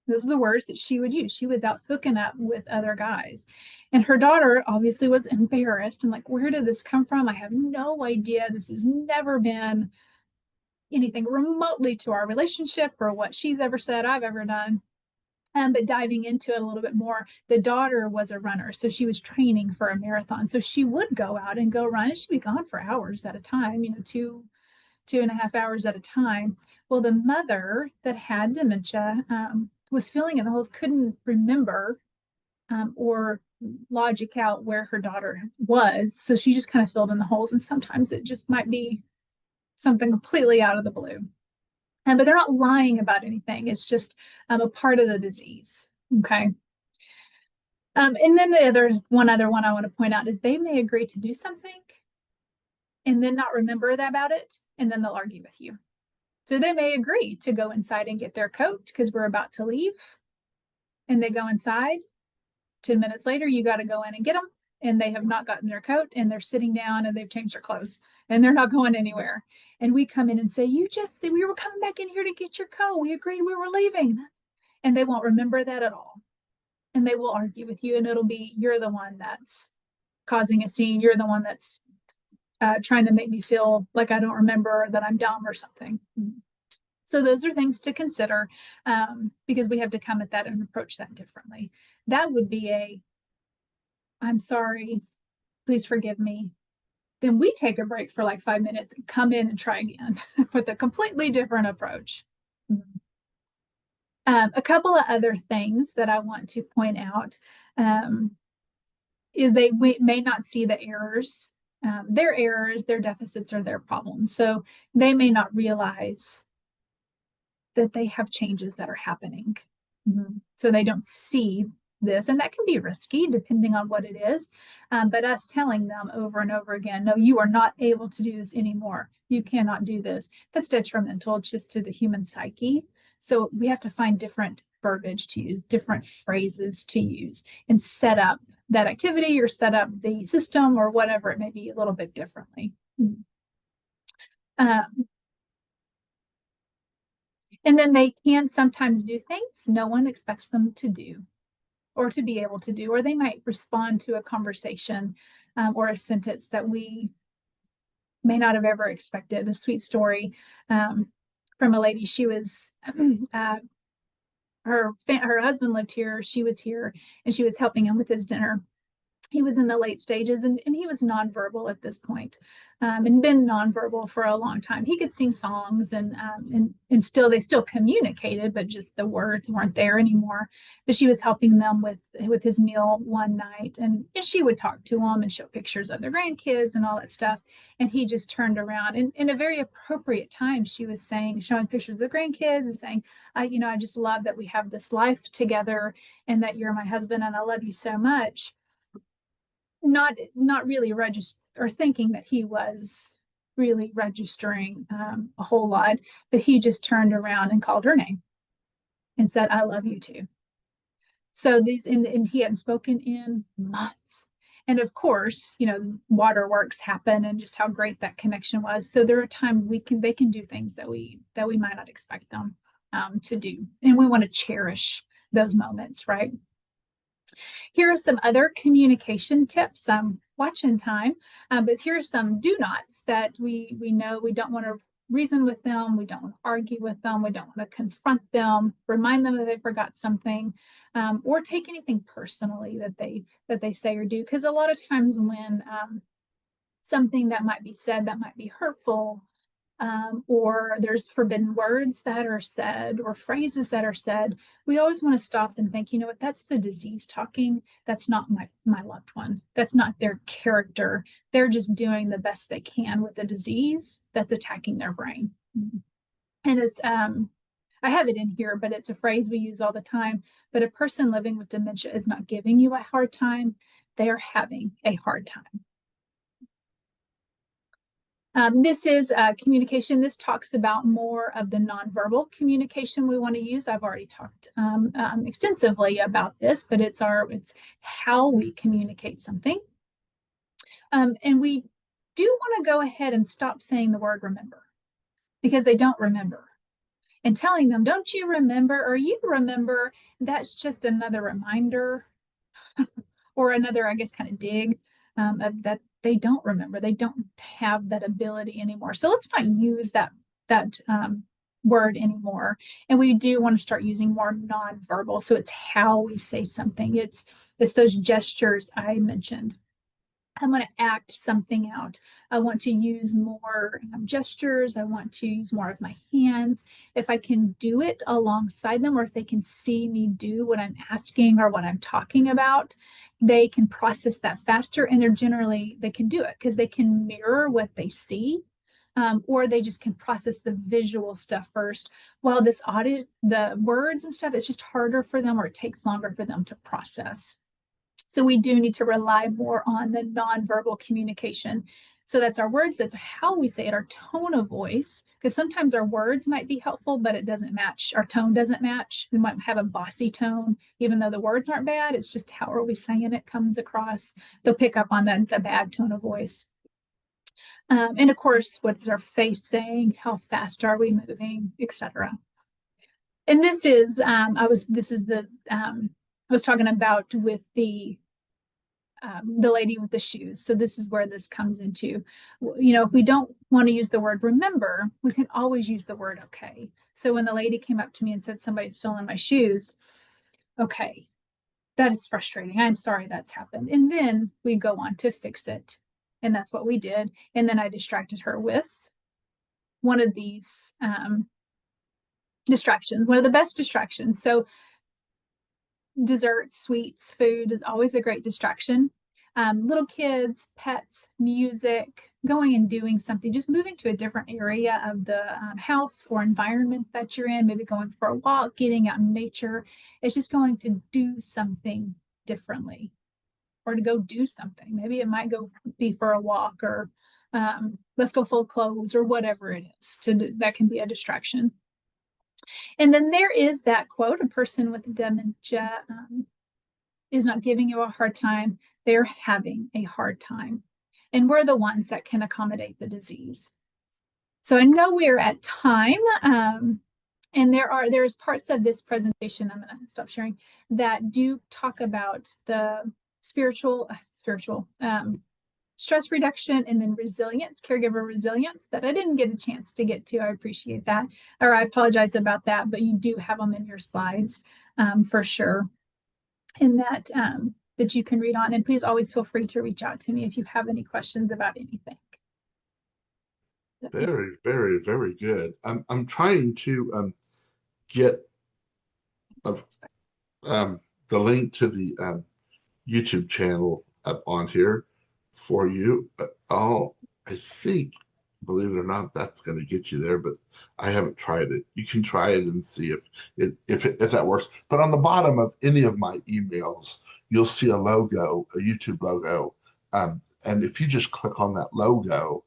Those are the words that she would use. She was out hooking up with other guys. And her daughter obviously was embarrassed and like, where did this come from? I have no idea. This has never been anything remotely to our relationship or what she's ever said, I've ever done. But diving into it a little bit more, the daughter was a runner. So she was training for a marathon. So she would go out and go run. And she'd be gone for hours at a time, 2.5 hours at a time. Well, the mother that had dementia was filling in the holes, couldn't remember or logic out where her daughter was. So she just kind of filled in the holes. And sometimes it just might be something completely out of the blue. But they're not lying about anything. It's just a part of the disease. Okay. And then one other one I want to point out is they may agree to do something and then not remember that about it, and then they'll argue with you. So they may agree to go inside and get their coat because we're about to leave, and they go inside. 10 minutes later, you got to go in and get them, and they have not gotten their coat, and they're sitting down and they've changed their clothes and they're not going anywhere. And we come in and say, you just said we were coming back in here to get your coat. We agreed we were leaving. And they won't remember that at all. And they will argue with you, and it'll be, you're the one that's causing a scene. You're the one that's trying to make me feel like I don't remember, that I'm dumb or something. So those are things to consider because we have to come at that and approach that differently. That would be I'm sorry, please forgive me. Then we take a break for like 5 minutes and come in and try again with a completely different approach. A couple of other things that I want to point out is they may not see the errors, their errors, their deficits, or their problems. So they may not realize that they have changes that are happening. So they don't see this, and that can be risky depending on what it is. But us telling them over and over again, no, you are not able to do this anymore. You cannot do this. That's detrimental just to the human psyche. So we have to find different verbiage to use, different phrases to use, and set up that activity or set up the system or whatever it may be a little bit differently. And then they can sometimes do things no one expects them to do or to be able to do, or they might respond to a conversation or a sentence that we may not have ever expected. A sweet story from a lady. She was, her husband lived here, she was here, and she was helping him with his dinner. He was in the late stages, and he was nonverbal at this point, and been nonverbal for a long time. He could sing songs and they still communicated, but just the words weren't there anymore. But she was helping them with his meal one night, and she would talk to him and show pictures of their grandkids and all that stuff. And he just turned around, and in a very appropriate time, she was showing pictures of grandkids and saying, I just love that we have this life together, and that you're my husband, and I love you so much. Not really or thinking that he was really registering a whole lot, but he just turned around and called her name and said, I love you too. So and he hadn't spoken in months. And of course, waterworks happen, and just how great that connection was. So there are times they can do things that we might not expect them to do. And we want to cherish those moments, right? Here are some other communication tips. Watching time, but here are some do nots that we know we don't want to reason with them, we don't want to argue with them, we don't want to confront them, remind them that they forgot something, or take anything personally that they say or do. Because a lot of times when something that might be said that might be hurtful, or there's forbidden words that are said or phrases that are said, we always want to stop and think, you know what, that's the disease talking. That's not my loved one. That's not their character. They're just doing the best they can with the disease that's attacking their brain. And it's I have it in here, but it's a phrase we use all the time. But a person living with dementia is not giving you a hard time. They are having a hard time. This is communication. This talks about more of the nonverbal communication we want to use. I've already talked extensively about this, but it's how we communicate something. And we do want to go ahead and stop saying the word remember, because they don't remember. And telling them, don't you remember, or you remember, that's just another reminder or another, I guess, kind of dig of that they don't remember. They don't have that ability anymore. So let's not use that word anymore. And we do want to start using more nonverbal. So it's how we say something. It's those gestures I mentioned. I want to act something out. I want to use more gestures. I want to use more of my hands. If I can do it alongside them, or if they can see me do what I'm asking or what I'm talking about, they can process that faster, and they can do it because they can mirror what they see. Or they just can process the visual stuff first, while the words and stuff, it's just harder for them, or it takes longer for them to process. So we do need to rely more on the nonverbal communication. So that's our words, that's how we say it, our tone of voice, because sometimes our words might be helpful, but it doesn't match. Our tone doesn't match. We might have a bossy tone, even though the words aren't bad. It's just how are we saying it comes across. They'll pick up on the bad tone of voice. And of course, what's our face saying? How fast are we moving, etc. And this is I was talking about with the lady with the shoes. So this is where this comes into, if we don't want to use the word remember, we can always use the word okay. So when the lady came up to me and said somebody's stolen my shoes, okay, that is frustrating. I'm sorry that's happened. And then we go on to fix it. And that's what we did. And then I distracted her with one of these distractions, one of the best distractions. So desserts, sweets, food is always a great distraction. Little kids, pets, music, going and doing something, just moving to a different area of the house or environment that you're in, maybe going for a walk, getting out in nature. It's just going to do something differently, or to go do something. Maybe it might go be for a walk, or let's go full clothes, or whatever it is. That can be a distraction. And then there is that quote, a person with dementia is not giving you a hard time, they're having a hard time. And we're the ones that can accommodate the disease. So I know we're at time, and there's parts of this presentation, I'm going to stop sharing, that do talk about the spiritual stress reduction, and then resilience, caregiver resilience, that I didn't get a chance to get to. I appreciate that, or I apologize about that, but you do have them in your slides for sure, and that you can read on. And please always feel free to reach out to me if you have any questions about anything. Very, very, very good. I'm trying to get the link to the YouTube channel up on here for you. I think, believe it or not, that's going to get you there, but I haven't tried it. You can try it and see if that works. But on the bottom of any of my emails, you'll see a logo, a YouTube logo. And if you just click on that logo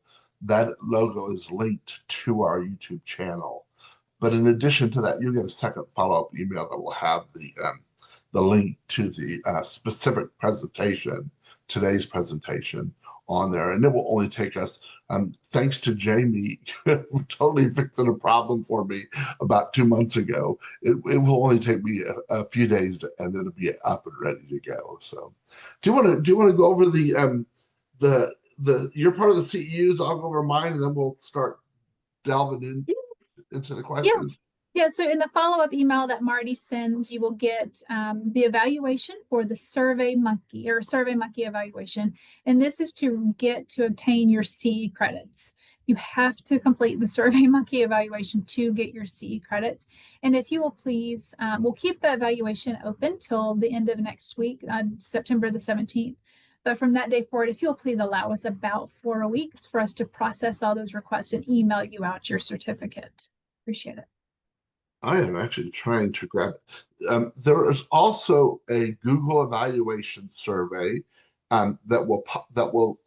is linked to our YouTube channel. But in addition to that, you'll get a second follow-up email that will have the link to the specific presentation, today's presentation, on there. And it will only take us, thanks to Jamie, totally fixing a problem for me about 2 months ago. It will only take me a few days, and it'll be up and ready to go. So, do you want to go over you're part of the CEUs? I'll go over mine, and then we'll start delving into the questions. Yeah, so in the follow-up email that Marty sends, you will get the evaluation for the SurveyMonkey evaluation. And this is to obtain your CE credits. You have to complete the SurveyMonkey evaluation to get your CE credits. And if you will please, we'll keep the evaluation open till the end of next week, September the 17th. But from that day forward, if you'll please allow us about 4 weeks for us to process all those requests and email you out your certificate. Appreciate it. I am actually trying to grab it. There is also a Google evaluation survey that will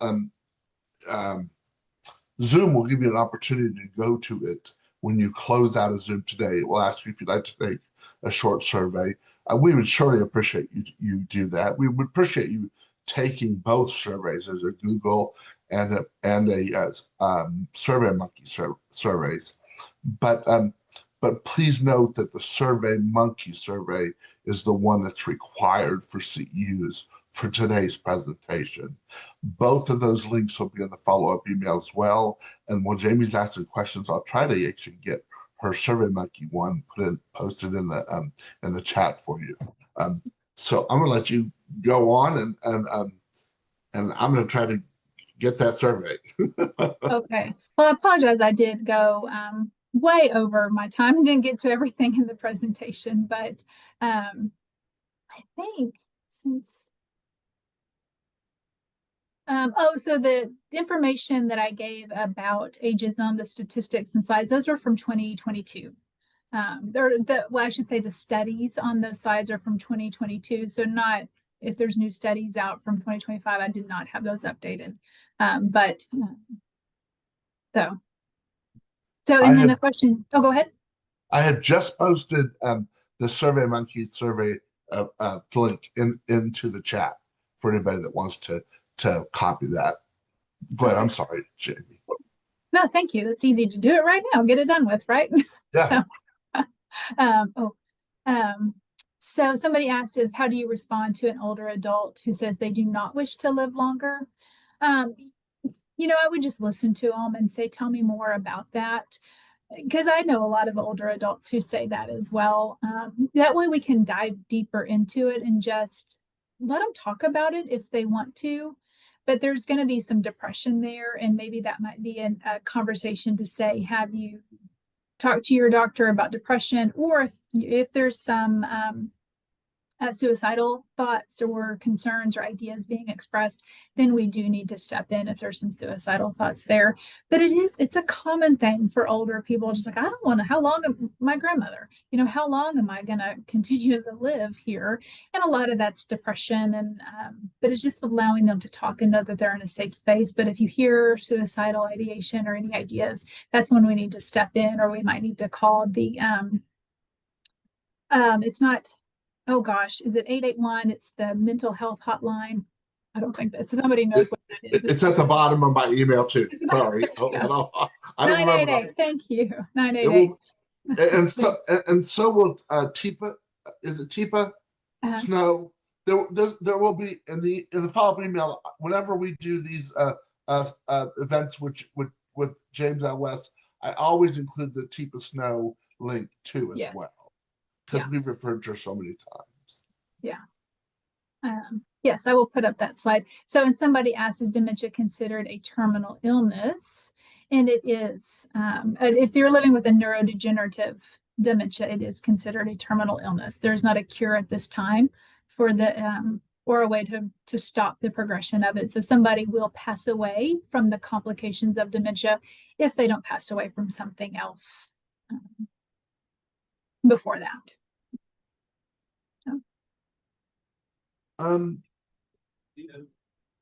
Zoom will give you an opportunity to go to it when you close out of Zoom today. It will ask you if you'd like to take a short survey. We would surely appreciate you do that. We would appreciate you taking both surveys. There's a Google and a SurveyMonkey surveys. But please note that the SurveyMonkey survey is the one that's required for CEUs for today's presentation. Both of those links will be in the follow-up email as well. And while Jamie's asking questions, I'll try to actually get her SurveyMonkey one posted in the chat for you. So I'm gonna let you go on, and I'm gonna try to get that survey. Okay. Well, I apologize. I did go way over my time and didn't get to everything in the presentation, but I think since so the information that I gave about ageism, the statistics and slides, those are from 2022. Well, I should say the studies on those slides are from 2022. So not if there's new studies out from 2025, I did not have those updated. And then the question, oh, go ahead. I had just posted the SurveyMonkey survey link into the chat for anybody that wants to copy that. But I'm sorry, Jamie. No, thank you. That's easy to do it right now. Get it done with, right? Yeah. So somebody asked us, how do you respond to an older adult who says they do not wish to live longer? I would just listen to them and say, tell me more about that. Because I know a lot of older adults who say that as well. That way we can dive deeper into it and just let them talk about it if they want to. But there's going to be some depression there, and maybe that might be a conversation to say, have you talked to your doctor about depression, or if there's some suicidal thoughts or concerns or ideas being expressed, then we do need to step in if there's some suicidal thoughts there. But it's a common thing for older people, just like, I don't want to, how long am my grandmother, how long am I going to continue to live here? And a lot of that's depression, and but it's just allowing them to talk and know that they're in a safe space. But if you hear suicidal ideation or any ideas, that's when we need to step in, or we might need to call the it's not, oh gosh, is it 881? It's the mental health hotline. I don't think that somebody knows what that is. It's at the bottom of my email too. Sorry. I don't 988. Thank you. 988. And so will TIPA. Is it TIPA? Snow. There will be in the follow-up email whenever we do these events with James L. West, I always include the TIPA Snow link too as well. Because we've referred to her so many times. Yeah. Yes, I will put up that slide. So, and somebody asked, is dementia considered a terminal illness? And it is. If you're living with a neurodegenerative dementia, it is considered a terminal illness. There's not a cure at this time for the or a way to stop the progression of it. So somebody will pass away from the complications of dementia if they don't pass away from something else before that.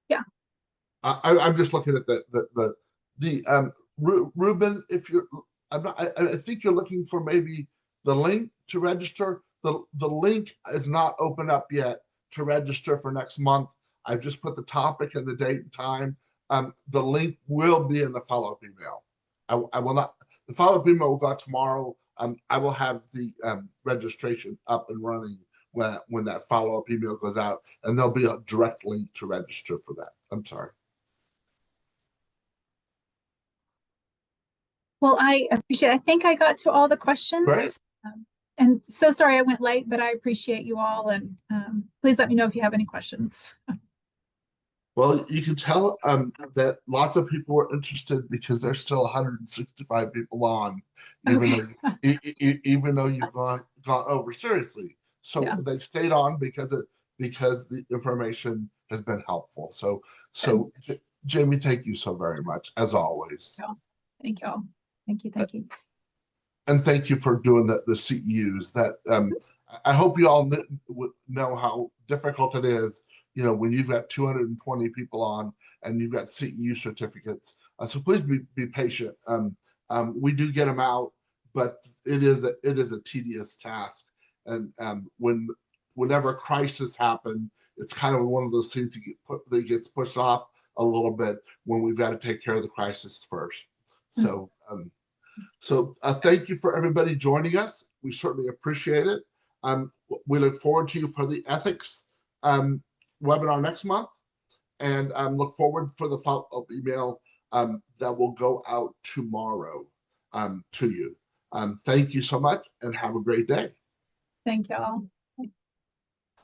Yeah. I'm just looking at the Ruben, if you're, I think you're looking for maybe the link to register. The link is not open up yet to register for next month. I've just put the topic and the date and time. The link will be in the follow-up email. I will not, the follow-up email will go out tomorrow. I will have the registration up and running when that follow-up email goes out, and there'll be a direct link to register for that. I'm sorry. Well, I appreciate it. I think I got to all the questions. Great. And so sorry I went late, but I appreciate you all. And please let me know if you have any questions. Well, you can tell that lots of people were interested because there's still 165 people on, even though you've gone over seriously. So they've stayed on because the information has been helpful. So Jamie, thank you so very much, as always. Thank you all. Thank you. And thank you for doing the CEUs. That I hope you all know how difficult it is. When you've got 220 people on and you've got CEU certificates, So please be patient. We do get them out, but it is a tedious task. And whenever crisis happen, it's kind of one of those things that gets pushed off a little bit when we've got to take care of the crisis first. So thank you for everybody joining us. We certainly appreciate it. We look forward to you for the ethics webinar next month, and look forward for the follow-up email that will go out tomorrow to you. Thank you so much, and have a great day. Thank y'all.